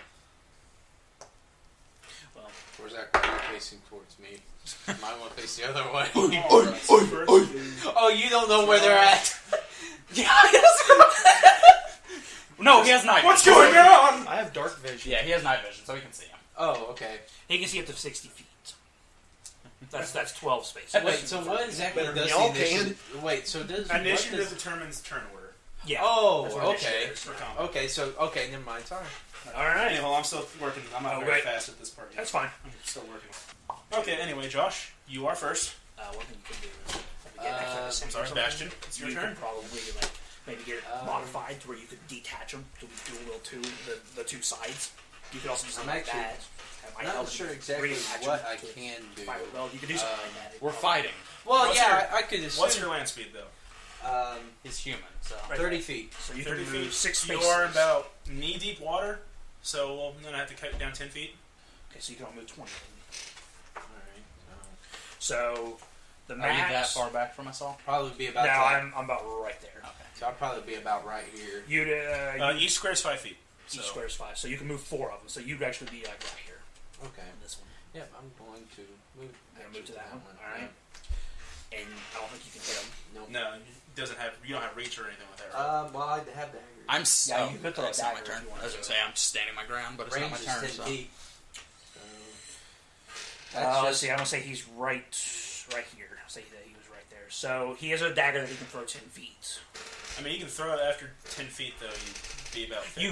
Well, Where's that guy facing towards me? Might want to face the other way. Alright, so first is- Oh, you don't know where they're at. No, he has night What's vision. going on? I have dark vision. Yeah, he has night vision, so he can see him. Oh, okay. he can see up to 60 feet. That's 12 spaces. Wait, so what exactly Better than does y'all the initiative... Wait, so does... what Initiative does- determines turn order. Yeah. Oh, that's what okay. initiative is. For combat. Okay, never mind. Sorry. All right. Anyway, I'm still working. I'm not Oh, very right. fast at this part yet. That's fine. I'm still working. Okay, anyway, Josh, you are first. One thing you can do is maybe get extra I'm descent or sorry, something. Bastion. It's your You turn. could probably maybe get it modified to where you could detach them to dual wheel the two sides. You could also do something I'm like actually that. That might Not help sure you exactly reattach what them I to can do. fire. Well, you could do something like that. We're fighting. Well, What's yeah, I could assume... What's your land speed, though? He's human, so. Right. 30 feet. So you 30 can move feet. 6 You spaces. are about knee-deep water, so I'm going to have to cut you down 10 feet. Okay, so you can only move 20. Alright. So the Are max. you that far back from us all? Probably be No, about... I'm about right there. Okay. So I'll probably be about right here. Each square is 5 feet. each So. square is 5, so you can move 4 of them. So you'd actually be like right here Okay. in this one, Yeah, I'm going to move... You're gonna move to that one? one. Alright. and I don't think you can hit them. Nope. No, it doesn't have. You don't have reach or anything with that, right? Well, I have daggers. I'm so. Yeah, you could throw a it's not my dagger turn. if you want I was to. gonna say I'm just standing my ground, but it's Range not is my turn. 10 So. feet. So Let's that's just... see, I'm gonna say he's right here. I'll say that he was right there. So he has a dagger that he can throw 10 feet. I mean, you can throw it after 10 feet, though. You'd be about 50% You-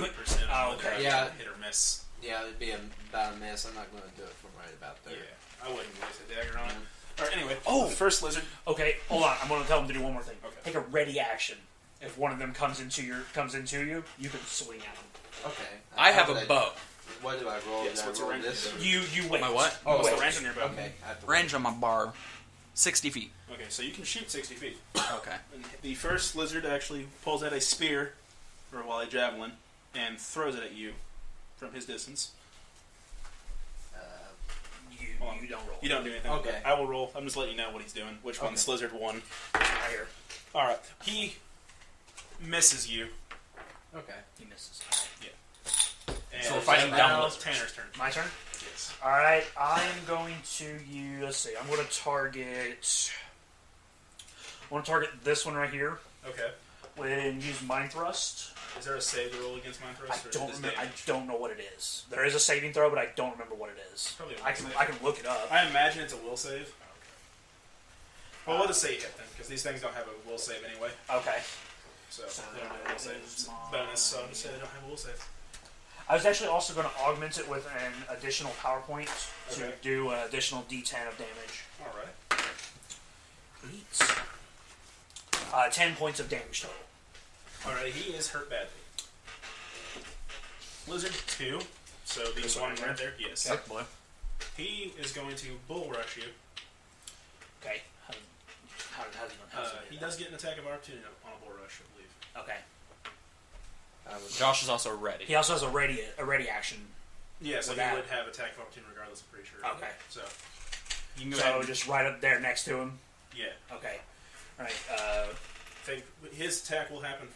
on whether okay. you Yeah. hit or miss. Yeah, it'd be about a miss. I'm not going to do it from right about there. Yeah, I wouldn't waste a dagger on it. Yeah. Alright, anyway. Oh! First lizard. Okay, hold on. I'm gonna tell him to do one more thing. Okay. Take a ready action. If one of them comes into you, you can swing at them. Okay. I have How a would bow. What do I roll? Yes, Do I what's a roll range? this? You wait. My what? Oh, What's wait. the range on your bow? Okay. I have to Range on my bar, 60 feet. Okay, so you can shoot 60 feet. Okay. And the first lizard actually pulls out a spear, or a javelin, and throws it at you from his distance. You don't roll. You don't do anything. Okay. With that. I will roll. I'm just letting you know what he's doing. Which one this lizard won. Right here. Alright. He misses you. Okay. He misses. And So we're fighting now down it's Tanner's turn. My turn. Yes. All right. I am going to use. Let's see. I'm going to target. I want to target this one right here. Okay. And use Mind Thrust. Is there a save to roll against Mind I Thrust? or don't just remember. I damage? don't know what it is. There is a saving throw, but I don't remember what it is. Probably a will I can save. look it up. I imagine it's a will save. Well, we'll just say hit then, because these things don't have a will save anyway. Okay. So they don't have a will save. It's a bonus, so I'll just say they don't have a will save. I was actually also going to augment it with an additional PowerPoint to Okay. do an additional D10 of damage. Alright. 10 points of damage total. Alright, he is hurt badly. Lizard 2, so the This one one right here? there, yes. Sick boy. He is going to bull rush you. Okay. How's he going to He does get an attack of opportunity on a bull rush, I believe. Okay. Josh is also ready. He also has a ready action. Yeah, so With he that. would have attack of opportunity regardless, I'm pretty sure. Okay. So, you can go So ahead and, just right up there next to him. Yeah. Okay. Alright, His attack will happen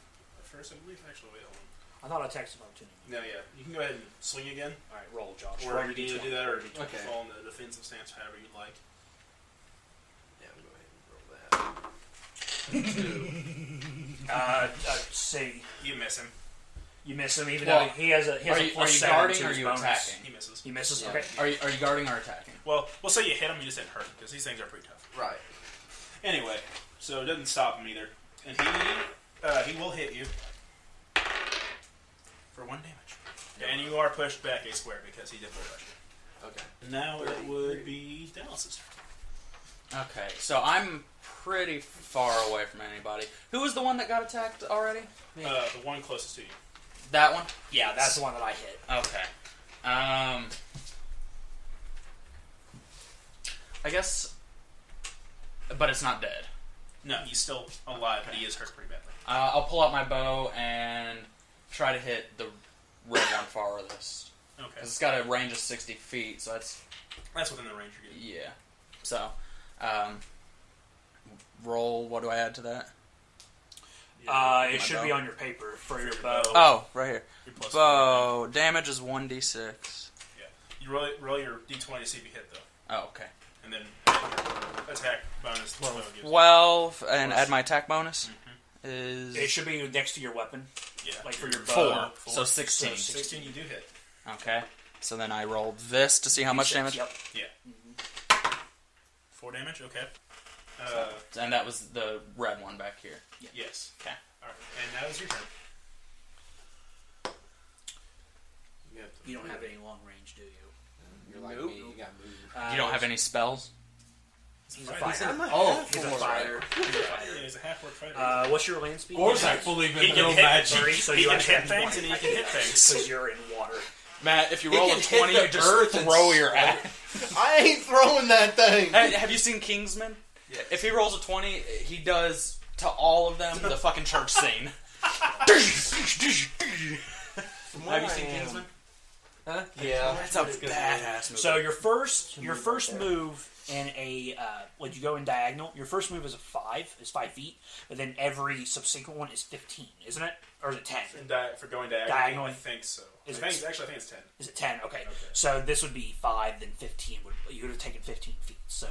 first, I believe. Actually, wait, hold on. I thought I texted him opportunity. No, yeah. You can go ahead and swing again. Alright, roll, Josh. Or Roll you your can either D20. do that or Okay. fall in the defensive stance, however you'd like. Yeah, we'll go ahead and roll that. 2. See, You miss him. you miss him even Well, though he has a are you plus 7 guarding to or are his you bonus. attacking? He misses. He misses? Yeah. Okay. Are you guarding or attacking? Well, we'll say you hit him, you just didn't hurt him, because these things are pretty tough. Right. Anyway, so it doesn't stop him either. And he will hit you for 1 damage. And you are pushed back a square because he did bull rush you. Okay. Now it would be Dallas's turn. Okay, so I'm pretty far away from anybody. Who was the one that got attacked already? The one closest to you. That one? Yeah, that's the one that I hit. Okay. I guess... But it's not dead. No, he's still alive, but he is hurt pretty badly. I'll pull out my bow and try to hit the red one farthest. Okay. 'Cause it's got a range of 60 feet, so that's... That's within the range you're getting. Yeah. So, roll, what do I add to that? It should be on your paper for your bow. Oh, right here. Your plus Bow, damage is 1d6. Yeah. You roll your d20 to see if you hit, though. Oh, okay. And then add your attack bonus. The bow gives you. 12, and add my attack bonus is... It should be next to your weapon, Yeah. like for your bow. 4, so 16. 16 you do hit. Okay. So then I rolled this to see how much damage. Yep. Yeah. 4 damage? Okay. And that was the red one back here. Yes. Okay. Alright. And now is your turn. You don't have any long range, do you? You're like Nope. me. You got moved. You don't have any spells? He's a Fighter. fighter. Oh, He's a four. fighter. Yeah, he's a half-orc fighter. What's your land speed? Ghorzak believe He in can no hit magic. So he you can actually hit have things 20. and he can hit things. Because you're in water. Matt, if you He roll a can hit 20, the you just earth and throw your ass. I ain't throwing that thing. Hey, have you seen Kingsman? Yeah. If he rolls a 20, he does to all of them the fucking church scene. Have you seen Kingsman? Huh? Yeah. That's a badass movie. So your first move in a when you go in diagonal, your first move is 5 feet, but then every subsequent one is 15, isn't it? Or is it 10? For going diagonally, Diagonally. I think so. Is I it- think it's 10. Is it 10? Okay. So this would be 5, then 15. You would have taken 15 feet. So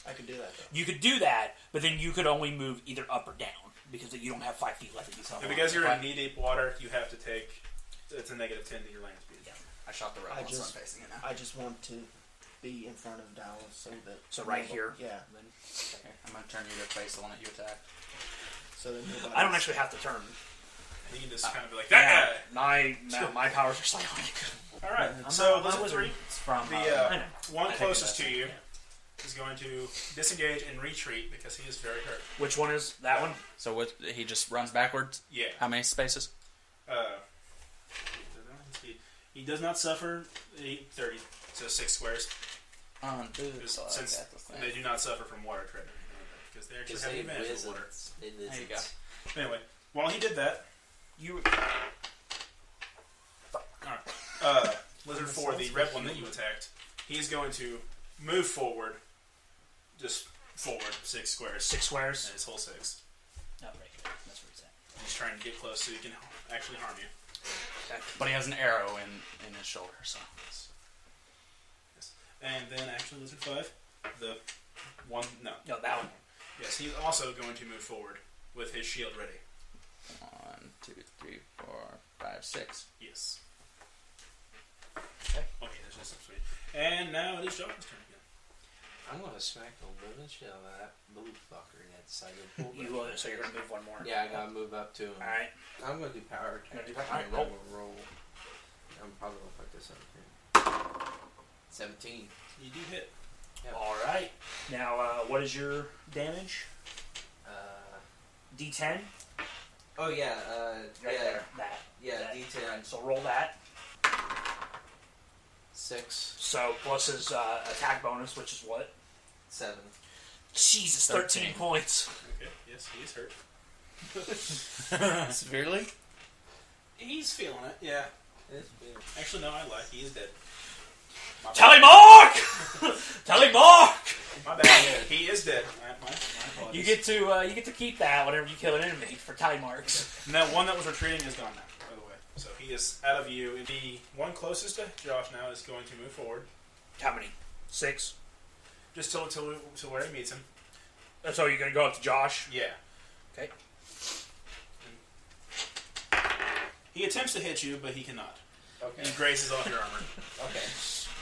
I could do that though. you could do that, but then you could only move either up or down because you don't have 5 feet left. And because you're in knee-deep water, you have to take... It's a -10 to your land speed. Yeah. I shot the red I one, so I'm just- facing it now. I just want to be in front of Dallas so that. So right here? Yeah. Then, Okay, I'm going to turn you to face the one that you attacked. So that nobody. I don't actually have to turn. And you can just kind of be like, that guy! My powers are psionic. Alright, I'm so not a Lizard wizard. 3, It's from the I know. one I think closest that's to it, you yeah. is going to disengage and retreat because he is very hurt. Which one is that one? So what, he just runs backwards? Yeah. How many spaces? He does not suffer 30, so 6 squares. Since they do not suffer from water tread or anything like that, because they actually have the advantage of water. There you go. Anyway, while he did that, you... Lizard 4, the red one that you attacked, he's going to move forward, just forward 6 squares. 6 squares. And his whole 6. Oh, right here. That's where it's at. He's trying to get close so he can actually harm you. Okay. But he has an arrow in his shoulder, so... Yes. And then actually Lizard 5, the one... No, that one. Yes, he's also going to move forward with his shield ready. 1, 2, 3, 4, 5, 6. Yes. Okay, that's just sweet. And now it is Josh's turn again. I'm gonna smack the living shit out of that blue fucker that decided to pull You will, so you're gonna move one more. Yeah, I gotta move up to him. All right. I'm gonna do power attack. You're gonna do power- And alright, I'm gonna roll. I'm probably gonna fuck this up here. 17. You do hit. Yep. All right. Now, what is your damage? D10. Oh yeah. Right yeah. there. That. Yeah. That. D10. So roll that. 6. So plus his attack bonus, which is what? 7. Jesus, 13 points. Okay, yes, he is hurt. Severely? He's feeling it, yeah. It's big. Actually, no, I lie. He is dead. My Tally Mark! Tally Mark! My bad. He is dead. My abilities. You get to keep that whenever you kill an enemy for tide marks. And that one that was retreating is gone now, by the way. So he is out of view. And the one closest to Josh now is going to move forward. How many? 6? Just till where he meets him. So you're gonna go up to Josh? Yeah. Okay. He attempts to hit you, but he cannot. Okay. He grazes off your armor. Okay.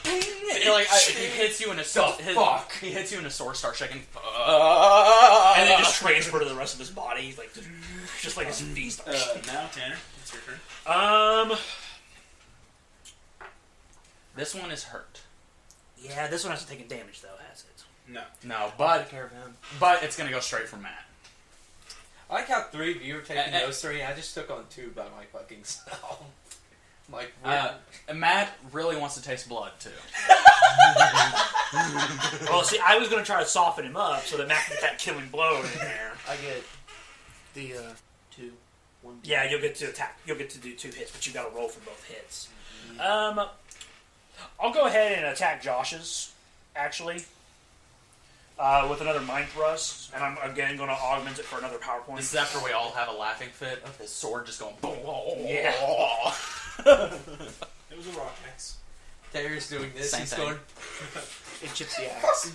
He hits you in a fuck. He hits you in a sword, starts shaking. And then just transfer to the rest of his body, like just like his feast. Now, Tanner, it's your turn. This one is hurt. Yeah, this one hasn't taken damage though, has it? No. But Care of him. it's gonna go straight for Matt. I like how 3 of you were taking those 3, and I just took on 2 by my fucking self. Like, Matt really wants to taste blood too. Well, see, I was going to try to soften him up so that Matt can get that killing blow in there. I get the 2. 1, 2. Yeah, you'll get to attack. You'll get to do 2 hits, but you got to roll for both hits. I'll go ahead and attack Josh's, actually, with another Mind Thrust, and I'm again going to augment it for another power point. This is after we all have a laughing fit of his sword just going. Yeah. It was a rock axe. Terry's doing this. Same He's thing. going. It chips the axe.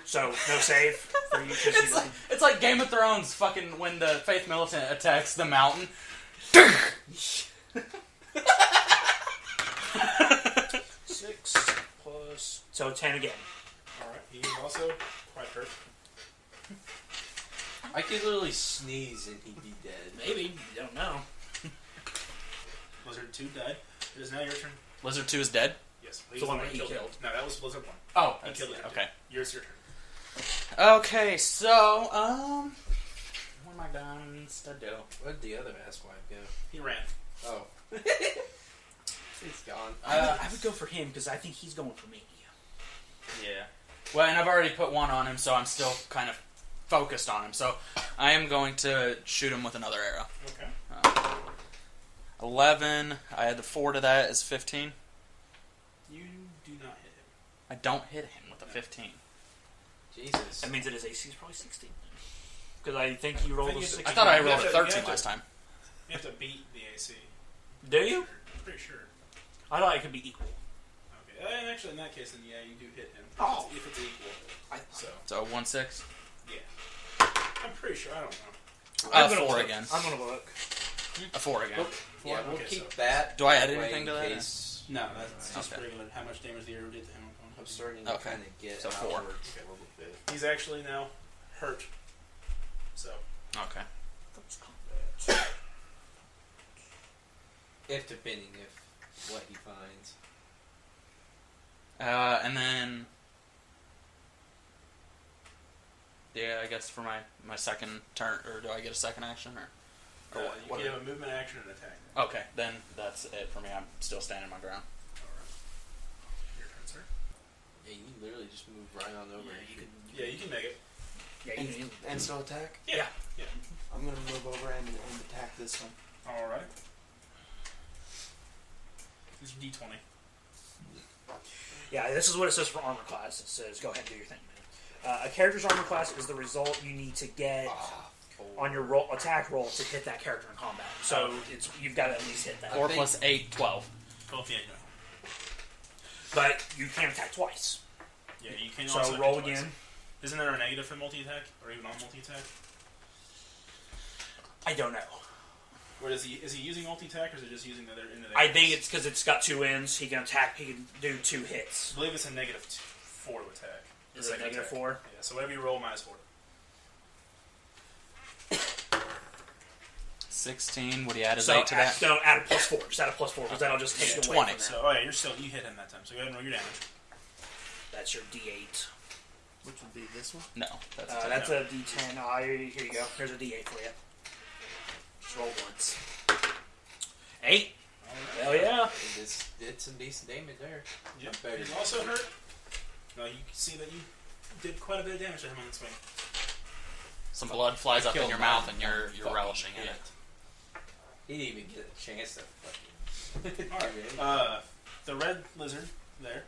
So no save for you. It's like Game of Thrones, fucking when the Faith Militant attacks the mountain. 6 plus 10 again. Alright, he is also quite hurt. I could literally sneeze and he'd be dead. Maybe you don't know. Blizzard 2 died. It is now your turn. Lizard 2 is dead. Yes. The one that he killed. No, that was Blizzard 1. Oh, He killed it. okay. Yours, your turn. Okay, so what am I going to do? Where'd the other asswipe go? He ran. Oh. He's gone. I would go for him because I think he's going for me. Yeah. Well, and I've already put 1 on him, so I'm still kind of focused on him. So I am going to shoot him with another arrow. Okay. 11. I had the 4 to that is 15. You do not hit him. I don't hit him with a 15. Jesus. That means that his AC is probably 16. Because I think you rolled a 16. I thought I rolled a You have 13 to- last time. You have to beat the AC. Do you? I'm pretty sure. I thought it could be equal. Okay. And actually, in that case, then yeah, you do hit him. Oh. If it's equal. So 1-6. Yeah. I'm pretty sure. I don't know. I'm gonna 4 look. again. I'm going to look. A 4 again. Yeah, we'll okay, keep so- that. Do I add way anything to in that? case No, that's just Okay. regular. How much damage the arrow did to him. I'm starting to Okay. kind of get So 4. outwards a little bit. He's actually now hurt. So. Okay. If depending if what he finds. And then... Yeah, I guess for my second turn, or do I get a second action, or You what? can have a movement action and attack. Okay, then that's it for me. I'm still standing my ground. Alright. Your turn, sir. Yeah, you literally just move right on over. Yeah, you can make it. Yeah, you can And still attack? Yeah. I'm going to move over and attack this one. Alright. This is D20. Yeah, this is what it says for armor class. It says, go ahead and do your thing, man. A character's armor class is the result you need to get on your attack roll to hit that character in combat. So you've got to at least hit that. 4 plus 8, 12. Both, yeah, no. But you can't attack twice. Yeah, you can So also hit roll twice. again. Isn't there a negative for multi-attack? Or even on multi-attack? I don't know. Or is he using multi-attack, or is it just using the other end of the I think it's because it's got 2 ends. He can attack. He can do 2 hits. I believe it's a negative 4 to attack. Is it negative 4? Yeah, so whatever you roll, minus 4. 16. Would he add his So 8 to that? no, add a +4. Just add a +4 because that'll just take Yeah, it away 20. from that. So, you hit him that time. So go ahead and roll your damage. That's your D8. Which would be this one? No, that's That's a D10. Here you go. Here's a D8 for you. Just roll once. 8. Hell yeah. It did some decent damage there. Yep. Better. He's also hurt. Now you can see that you did quite a bit of damage to him on the swing. Some blood flies up in Killed your my mouth, and you're fucking relishing in hit. it. He didn't even get a chance to fucking. Alright. The red lizard there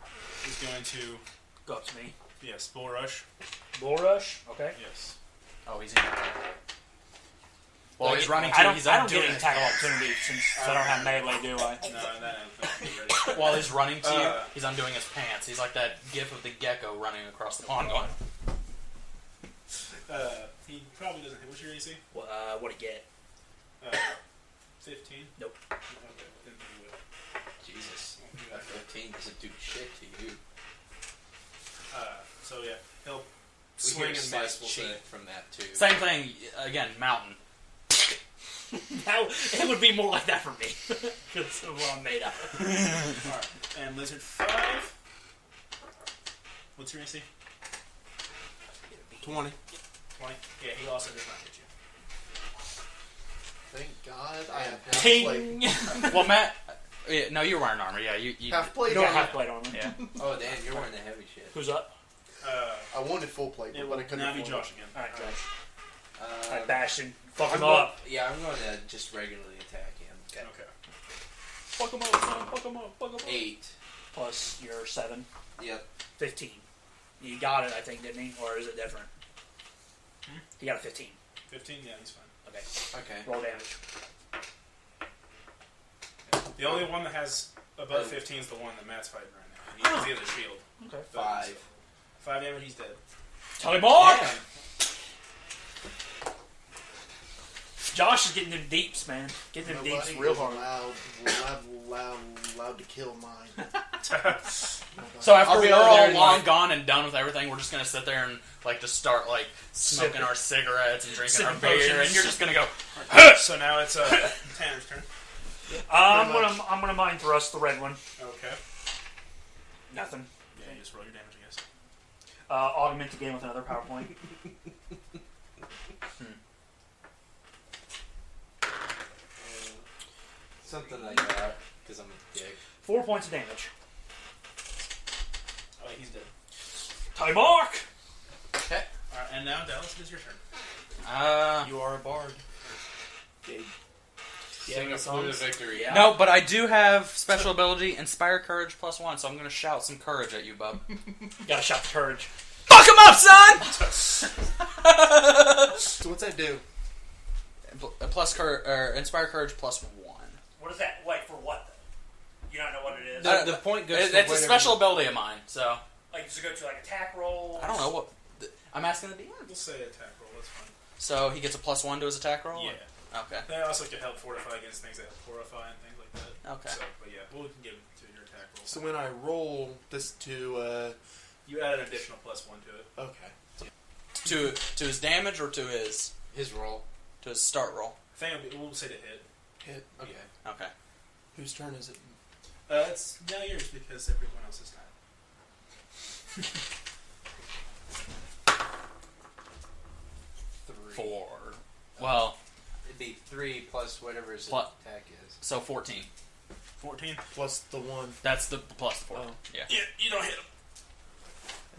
is going to Go up to me. Yes, Bull Rush. Bull Rush. Okay. Yes. Oh, he's in. Well, he's running too. I don't He's get undoing an his attack pants. opportunity since I don't have melee, do I? No, that ain't ready. While he's running to you, he's undoing his pants. He's like that gif of the gecko running across the pond going. He probably doesn't hit. What's your AC? What'd he get? 15. Nope. Okay, didn't think he would. Jesus. That 15 doesn't do shit to you. So yeah, he'll We swing hear and miss. We'll cheat say. from that too. Same thing again. Mountain. It would be more like that for me because of what I'm made out of. All right, and Lizard 5. What's your AC? 20. 20. Yeah, he also does not hit you. Thank God I have half plate. Ting! Well, Matt. Yeah, no, you're wearing armor. Yeah, you. Half plate. You don't on have it. plate armor. Yeah. Oh, damn, you're wearing the heavy shit. Who's up? I wanted full plate, It but will I couldn't now be afford Josh again. Alright, Josh. Uh, Alright, Bastion. Fuck him I'm up. Yeah, I'm going to just regularly attack him. Okay. Fuck him up, son. Fuck him up. Fuck him up. 8. Plus your 7. Yep. 15. You got it, I think, didn't he? Or is it different? He got a 15. 15. Yeah, he's fine. Okay. Okay. Roll damage. The only one that has above 15 is the one that Matt's fighting right now. He has a shield. Okay. 5. 5 damage. He's dead. Tell him more! Damn. Josh is getting them deeps, man. Getting them deeps Nobody real is hard. allowed to kill mine. So after After we we're are all there, long like, gone and done with everything, we're just gonna sit there and like just start like smoking Sipping. our cigarettes and drinking our Sipping beer, potions. and you're just gonna go. So now it's Tanner's turn. I'm gonna mind thrust the red one. Okay. Nothing. Yeah, you just roll your damage, I guess. Augment again with another power point. Something like that, because I'm a dick. 4 points of damage. Oh, he's dead. Tie mark! Okay. Alright, and now Dallas, it is your turn. You are a bard. Sing a flute of victory. Yeah. No, but I do have special ability, Inspire Courage +1, so I'm gonna shout some courage at you, bub. Gotta shout the courage. Fuck him up, son! So what's that do? Inspire Courage +1. What is that? Wait, for what though? You don't know what it is? The point goes It's to a whatever- special ability of mine, so Like, does it go to like attack roll? I don't know what. I'm asking the DM. We'll say attack roll, that's fine. So he gets a +1 to his attack roll. Yeah. Okay. That also can help fortify against things that help fortify and things like that. Okay. So, but yeah, we'll give it to your attack roll. So when I roll this to, You add an additional +1 to it. okay. To his damage or to his roll. to his start roll. I think we'll say to hit. Hit. Okay. Okay. Whose turn is it? It's now yours because everyone else is time. 3. 4. Well, It'd be 3 plus whatever his Plus- attack is. so 14. 14. Plus the 1. That's the plus 4. Oh. Yeah. Yeah, you don't hit him.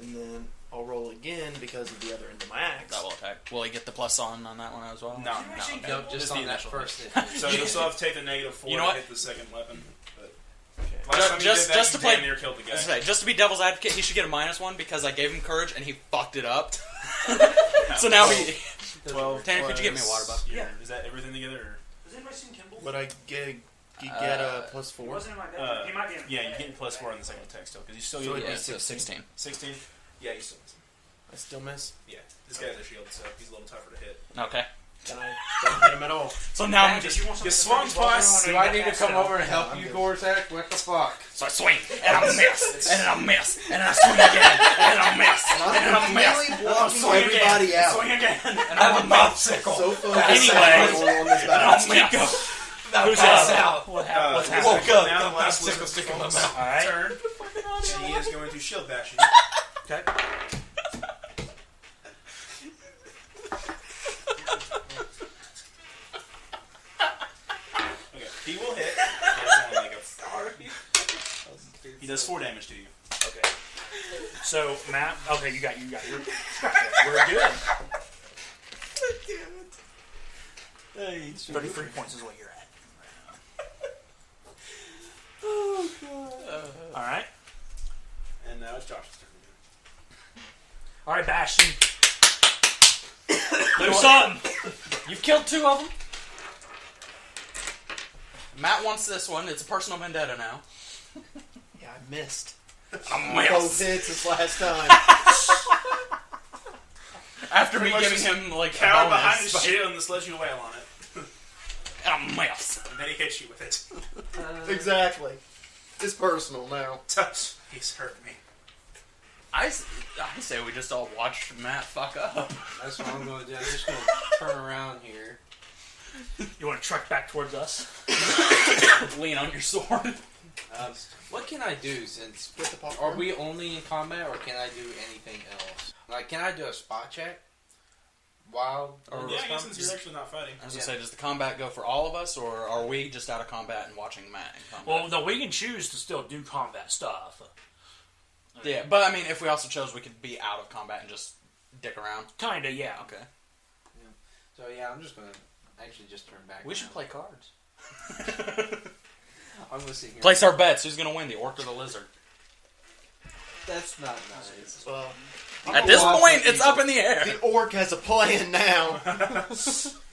And then I'll roll again because of the other end of my axe. That will attack. Will he get the plus on that one as well? No. Okay. Nope, just Just on the that initial first So you'll still have to take the -4 You know to what? hit the second weapon. But Okay. last time you Just- did that, just you to play- damn near killed the guy. That's right. Just to be devil's advocate, he should get a -1 because I gave him courage and he fucked it up. So now he. 12 Tanner, could you get me a water plus buff? your- Is that everything together? Or? Has anybody seen Kimball? But I get a plus 4. Wasn't in my bedroom. He might be in Yeah, you get +4 on the second attack still because you still So get it'd Yeah, be so 16. 16. 16. Yeah, you still miss him. I still miss. Yeah, this guy's a shield, so he's a little tougher to hit. Okay. Then I don't hit him at all. So now I'm Did just. you want You something swung to focus twice. on, or Do I you need to got come fast over and enough? help I'm you, good. Ghorzak? What the fuck? So I swing and I miss and then I miss and then I swing again and I miss and then I miss. Really blocking swing everybody again, out. swing again, and I have a popsicle. So focused Anyway. on this And battle. I'll miss. Who's Pass up? out. What happened? What's Woke happening? up. Now the last Popsicle lizard stick in my folks mouth. Alright. turn, and he is going to shield bash you. Okay. Okay, he will hit. That's only like he does 4 damage to you. Okay. So Matt, okay, you got your. We're good. 33 points is what you're at. Oh, God. All right. And now it's Josh's turn again. Alright, Bastion. Do something. You've killed 2 of them. Matt wants this one. It's a personal vendetta now. Yeah, I missed. Both hits this last time. After me Pretty much giving him like Cower a behind bonus, his shield and the sledge you wail on it. a mouse. And then he hits you with it. Exactly. It's personal now. Touch. He's hurt me. I say we just all watch Matt fuck up. That's what I'm going to do. I'm just going to turn around here. You want to truck back towards us? Lean on your sword. What can I do since... Get the popcorn. Are we only in combat, or can I do anything else? Like, can I do a spot check? While... Yeah, I guess since you're actually not fighting. I was gonna say, does the combat go for all of us, or are we just out of combat and watching Matt in combat? Well, no, we can choose to still do combat stuff. Yeah, but I mean, if we also chose, we could be out of combat and just dick around. Kinda, yeah. Okay. So, yeah, I'm just going to actually just turn back We should now. play cards. I'm going to sit here. Place our bets. Who's gonna win, the orc or the lizard? That's not nice. Well, At this point, it's up in the air. the orc has a plan now.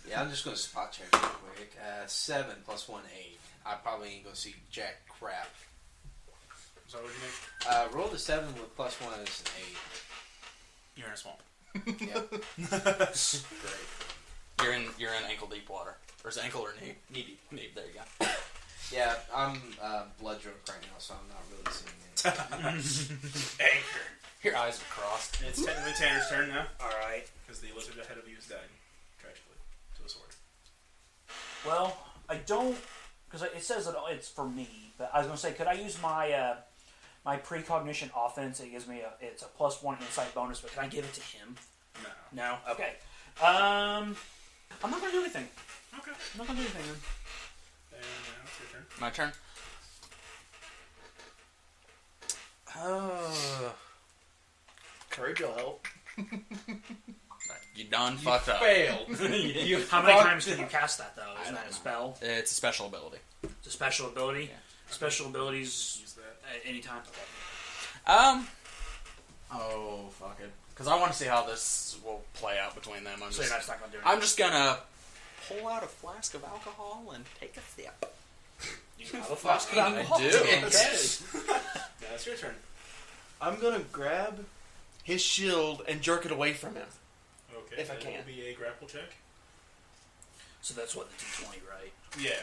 Yeah, I'm just going to spot check real quick. 7 plus 1, 8. I probably ain't going to see jack crap. So what do you make? Roll the 7 with plus 1 is an You're in a swamp. 8. Yep. Great. You're in ankle deep water. Or is it ankle or knee? Knee deep. Knee. There you go. Yeah, I'm blood drunk right now, so I'm not really seeing anything. Anchor. Your eyes are crossed. It's technically Tanner's turn now, Alright. because the lizard ahead of you is dying, tragically, to a sword. Well, I don't... Because it says that it's for me, but I was going to say, could I use my my precognition offense? It gives me it's a +1 insight bonus, but can I give it to him? No. No? Okay. I'm not going to do anything. Okay. I'm not going to do anything then. And now it's your turn. My turn. Courage will help. You done fucked up. Failed. How many times can you cast that, though? Isn't that a spell? It's a special ability. It's a special ability? Yeah. Special abilities Use that. at any time? Okay. Oh, fuck it. Because I want to see how this will play out between them. So you're not going to do anything? I'm just gonna pull out a flask of alcohol and take a sip. You have a flask of I alcohol. do. Now it's your turn. I'm gonna grab his shield and jerk it away from him. Okay. If I that can. will be a grapple check. So that's what, the D20, right? Yeah.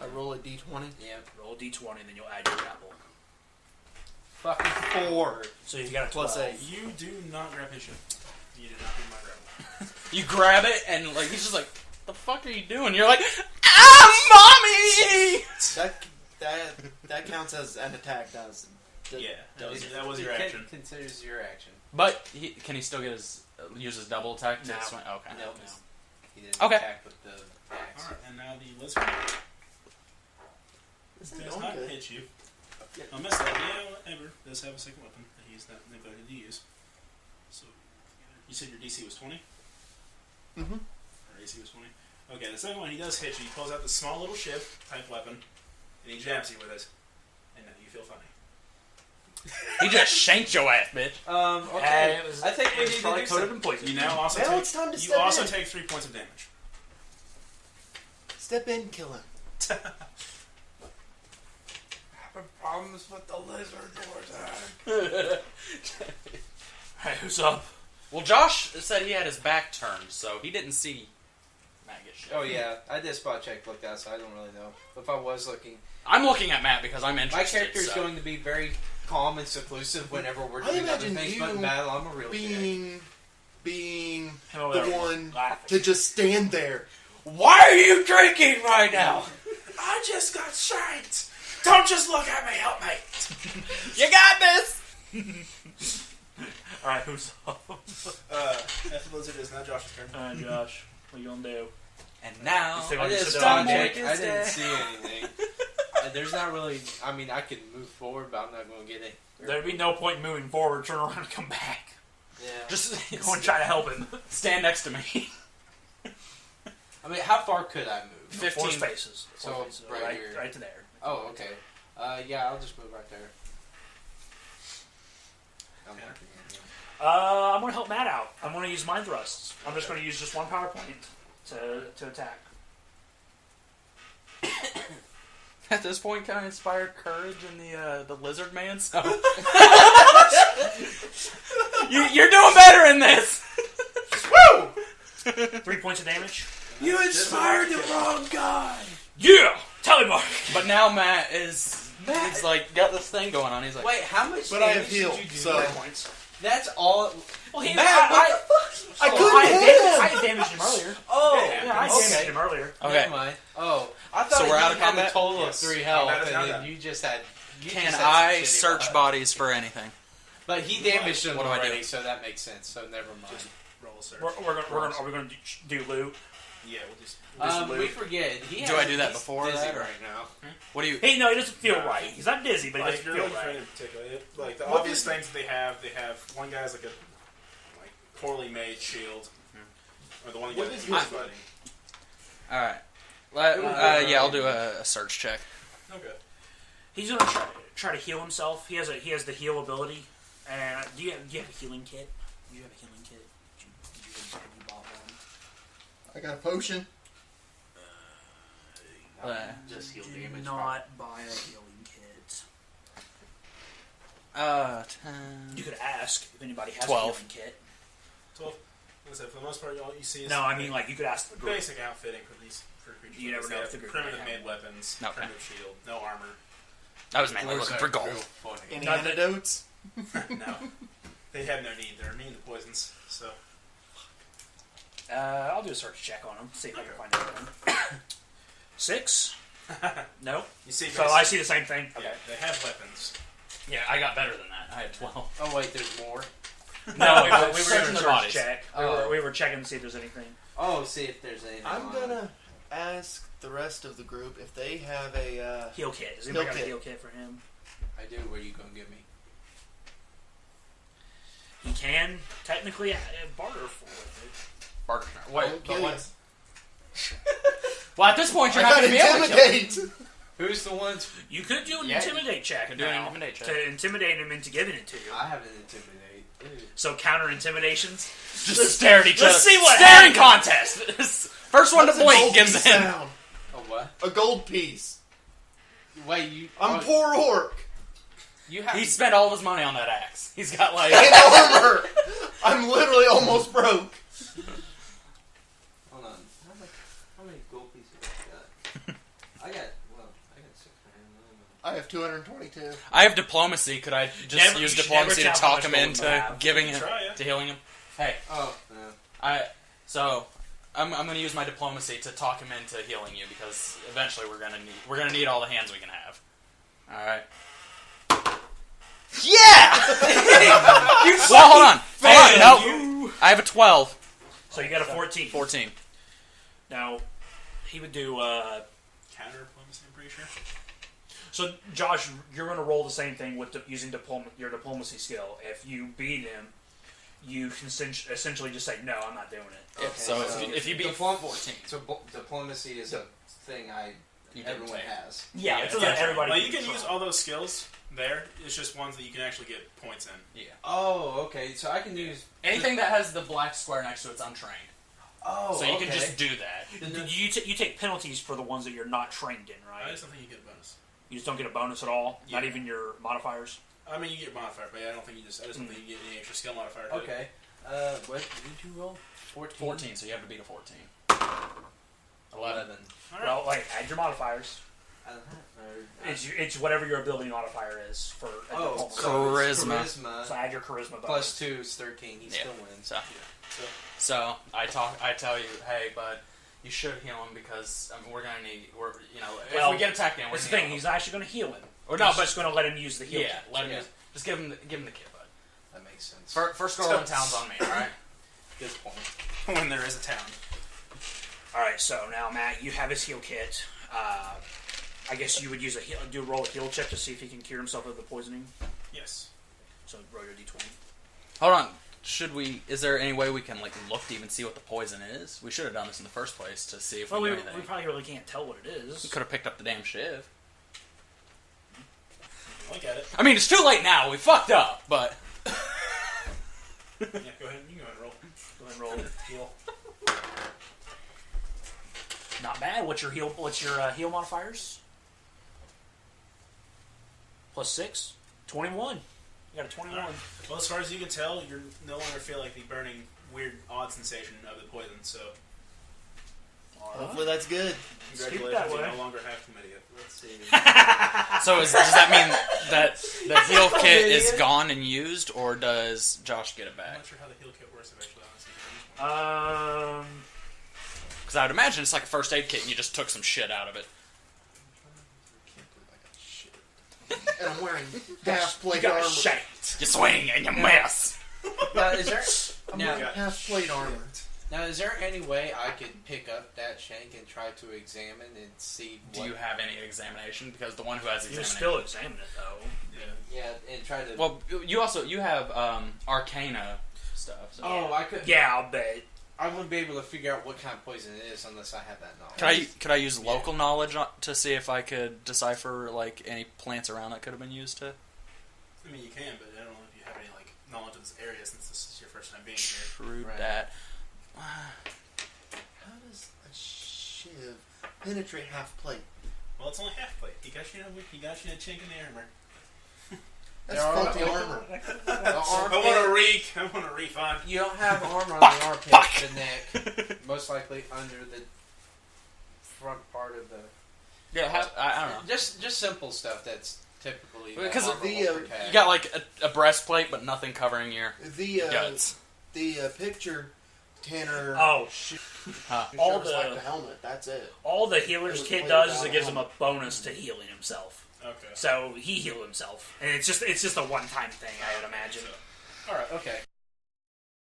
I roll a d20. Yeah. Roll a D20 and then you'll add your grapple. Fucking 4. So you've got a 12. Plus 8. You do not grab his ship. You did not do my grapple. You grab it and like he's just like, "The fuck are you doing?" You're like, "Ah, mommy!" That counts as an attack, doesn't it? Yeah, that was your action. Considers your action. But can he still get his use his double attack? To No. swing? Okay. No. He didn't Okay. attack with the axe. Alright, and now the lizard This does ain't not going good. hit you. I'll miss that. Ever does have a second weapon that he's not neglected to use. So, you said your DC was 20? Mm-hmm. Or AC was 20? Okay, the second one, he does hit you. He pulls out this small little shiv type weapon, and he jabs you with it. And now you feel funny. He just shanked your ass, bitch. Okay. It was, I think we it was need to probably do coated something. in poison. You now also Now take, it's time to you step also in. take 3 points of damage. Step in, kill him. Having problems with the lizard Ghorzak. Hey, who's up? Well, Josh said he had his back turned, so he didn't see Matt get shit. Oh yeah, I did spot check, looked out, so I don't really know. If I was looking, I'm looking at Matt because I'm my interested. character is so. going to be very calm and seclusive whenever we're I doing other imagine things. you But in battle, I'm a real dick. being Him over the there one laughing. to just stand there. Why are you drinking right now? I just got shanked! Don't just look at me, help me! You got this. Alright, who's up? After the lizard is now Josh's turn. Alright, Josh. What you gonna do? And now You still I want did to a sit spot down? check. Mike I is didn't dead. see anything. There's not really. I mean, I can move forward, but I'm not going to get it. There'd be no point moving forward, turn around and come back. Yeah. just Go and try to help him. stand next to me. I mean, how far could I move? 15 4 spaces. So, 4 spaces. right here. Right to there. Oh, okay. Yeah, I'll just move right there. I'm Yeah. looking at him. I'm going to help Matt out. I'm going to use Mind Thrusts. I'm just going to use just one power point to attack. At this point, can I inspire courage in the lizard man? So you're doing better in this. Woo! 3 points of damage. You inspired the wrong guy. Yeah! Telemark! But now Matt is he's like got this thing going on. He's like, Wait, how much But I damage have healed, did you do? so- 3 points. That's all. Well, he, Matt, I I had damaged him earlier. Oh, Yeah, I damaged him earlier. okay, Never mind. Oh, I thought So we're out of you had a combat? total Yes. of 3 health, Combat is now and then done. you just had. You can just had some I shitty search luck. bodies for anything? But he damaged them What do I do? already, so that makes sense. So never mind. Just roll a search. Are we going to do loot? Yeah, we'll just. We forget. He Do I do that he's before dizzy that, or- right now? What do you? Hey, no, he doesn't feel right. He's not dizzy, but he Like, doesn't you're feel looking for right. anything in particular. Like, the obvious things that they have one guy's like a poorly made shield. Or the one that What gets is his his- buddy. All right. Yeah, I'll do a search check. Okay. He's going to try to heal himself. He has the heal ability. And do you have a healing kit? Do you have a healing kit? Did you bought one? I got a potion. Just heal Do damage. not buy a healing kit. 10. You could ask if anybody has 12. a healing kit. 12. Like I said, for the most part, all you see is No, I mean, like, you could ask the group. basic outfitting for creatures. You never They know have if the group primitive may have made weapons, Okay. primitive shield, no armor. I was mainly looking for gold. Any Not that- antidotes? No. They have no need. They're immune to poisons. So, I'll do a search check on him, see if I can find anything. 6? No. you see, So I see the same thing. Yeah, Okay. they have weapons. Yeah, I got better than that. I had 12. Oh wait, there's more. No, we were Searching doing a the search bodies. check. Oh. We were checking to see if there's anything. Oh, see if there's anything. I'm on gonna ask the rest of the group if they have a. Heal kit. Has anybody Heal got a kit. heal kit for him? I do. What are you gonna give me? He can technically barter for with Barter. I'll Wait, kill you. well, at this point, I you're not got going to be able to kill him. intimidate. Who's the ones? it. You could do an Yeah, intimidate check could do an now intimidate check. to intimidate him into giving it to you. I have an intimidate. Ew. So counter intimidations. Just stare at each other. Let's see what Staring happens. contest. First one to What's a blink gold gives piece in. sound? Oh what? A gold piece. Wait, you? I'm oh, poor orc. You have. He spent all of his money on that axe. He's got like. And armor. I'm literally almost broke. Hold on. How many gold pieces I got? I got 600. I have 222. I have diplomacy. Could I just Never- use you should diplomacy to never tell how talk much him gold you into have. giving You him can try it. to healing him? Hey, Oh no. I'm going to use my diplomacy to talk him into healing you because eventually we're gonna need all the hands we can have. All right. Yeah. Well, hold on. No, I have a 12. So you got a 14. 14. Now, he would do. Counter diplomacy, I'm pretty sure. So, Josh, you're going to roll the same thing with using your diplomacy skill. If you beat him, you can essentially just say, "No, I'm not doing it." Yeah, Okay, so so if you beat diplom- 14, So diplomacy is a thing you didn't everyone take. has. Yeah, Yeah, it's it's something everybody. Like, can you can control. use all those skills there. It's just ones that you can actually get points in. Yeah. Oh, okay. So I can use. Anything that has the black square next to it's untrained. Oh, So you okay. can just do that. You take penalties for the ones that you're not trained in, I right? just don't think you get a bonus. You just don't get a bonus at all. Not Yeah. even your modifiers. I mean, you get a modifier, but I don't think you just. I just don't think you get any extra skill modifier. Okay. What did you roll? 14, so you have to beat a 14. 11. All right. Well, like add your modifiers. Or- It's whatever your ability modifier is for. Oh, diplomacy. Cool. it's Charisma. charisma. So add your charisma bonus. Plus 2 is 13. He Yeah. still wins. So I tell you, hey, bud, you should heal him because we're gonna need. If Well, we get attacked in, we're That's the gonna thing. heal He's actually going to heal him. Or no, He's but just going to let him use the him. heal. Yeah, kit. let him Yeah. just give him the kid, bud. That makes sense. First girl in town's on me, all right? Good point. When there is a town. All right. So now, Matt, you have his heal kit. I guess you would use roll a heal check to see if he can cure himself of the poisoning. Yes. So roll your d20. Hold on. Is there any way we can look to even see what the poison is? We should have done this in the first place to see if Well, we we knew anything. probably really can't tell what it is. We could have picked up the damn shiv. Look at it. I mean, it's too late now. We fucked up, but Yeah, go ahead. You can go ahead and roll. Go ahead and roll heal. Not bad. What's your heal? What's your heal modifiers? +6, 21. You got a 21. Right. Well, as far as you can tell, you no longer feel like the burning, weird, odd sensation of the poison. So, Hopefully that's good. congratulations, you no longer have chlamydia. Let's see. So does that mean that the heal kit is gone and used, or does Josh get it I'm back? not sure how the heal kit works, actually, honestly. Because I would imagine it's like a first aid kit and you just took some shit out of it. And I'm wearing half plate You got armor. shanked. You swing and you miss. Now, is there I'm now, wearing half plate armor. now is there any way I could pick up that shank and try to examine and see Do what... you have any examination? Because the one who has You examination... still examine it though. Yeah. Yeah, and try to... Well, you have Arcana stuff. So. Oh, I could... Yeah, I'll bet. I wouldn't be able to figure out what kind of poison it is unless I have that knowledge. Could I use local knowledge to see if I could decipher like any plants around that could have been used to? I mean, you can, but I don't know if you have any like knowledge of this area since this is your first time being here. True Right. that. How does a shiv penetrate half plate? Well, it's only half plate. He got you a chink in the armor. That's There are- faulty armor. I want a refund. You don't have armor on the armpit, the neck. Most likely under the front part of the... Yeah, I don't know. Just simple stuff that's typically... Because armor the, will protect. You got like a breastplate, but nothing covering your The guts. the picture Tanner Oh, All All the the- like the helmet. That's it. all the healer's It was kit played does is down it gives him a helmet. bonus to healing himself. Okay. So he healed himself, and it's just a one-time thing, I would imagine. All right. Okay.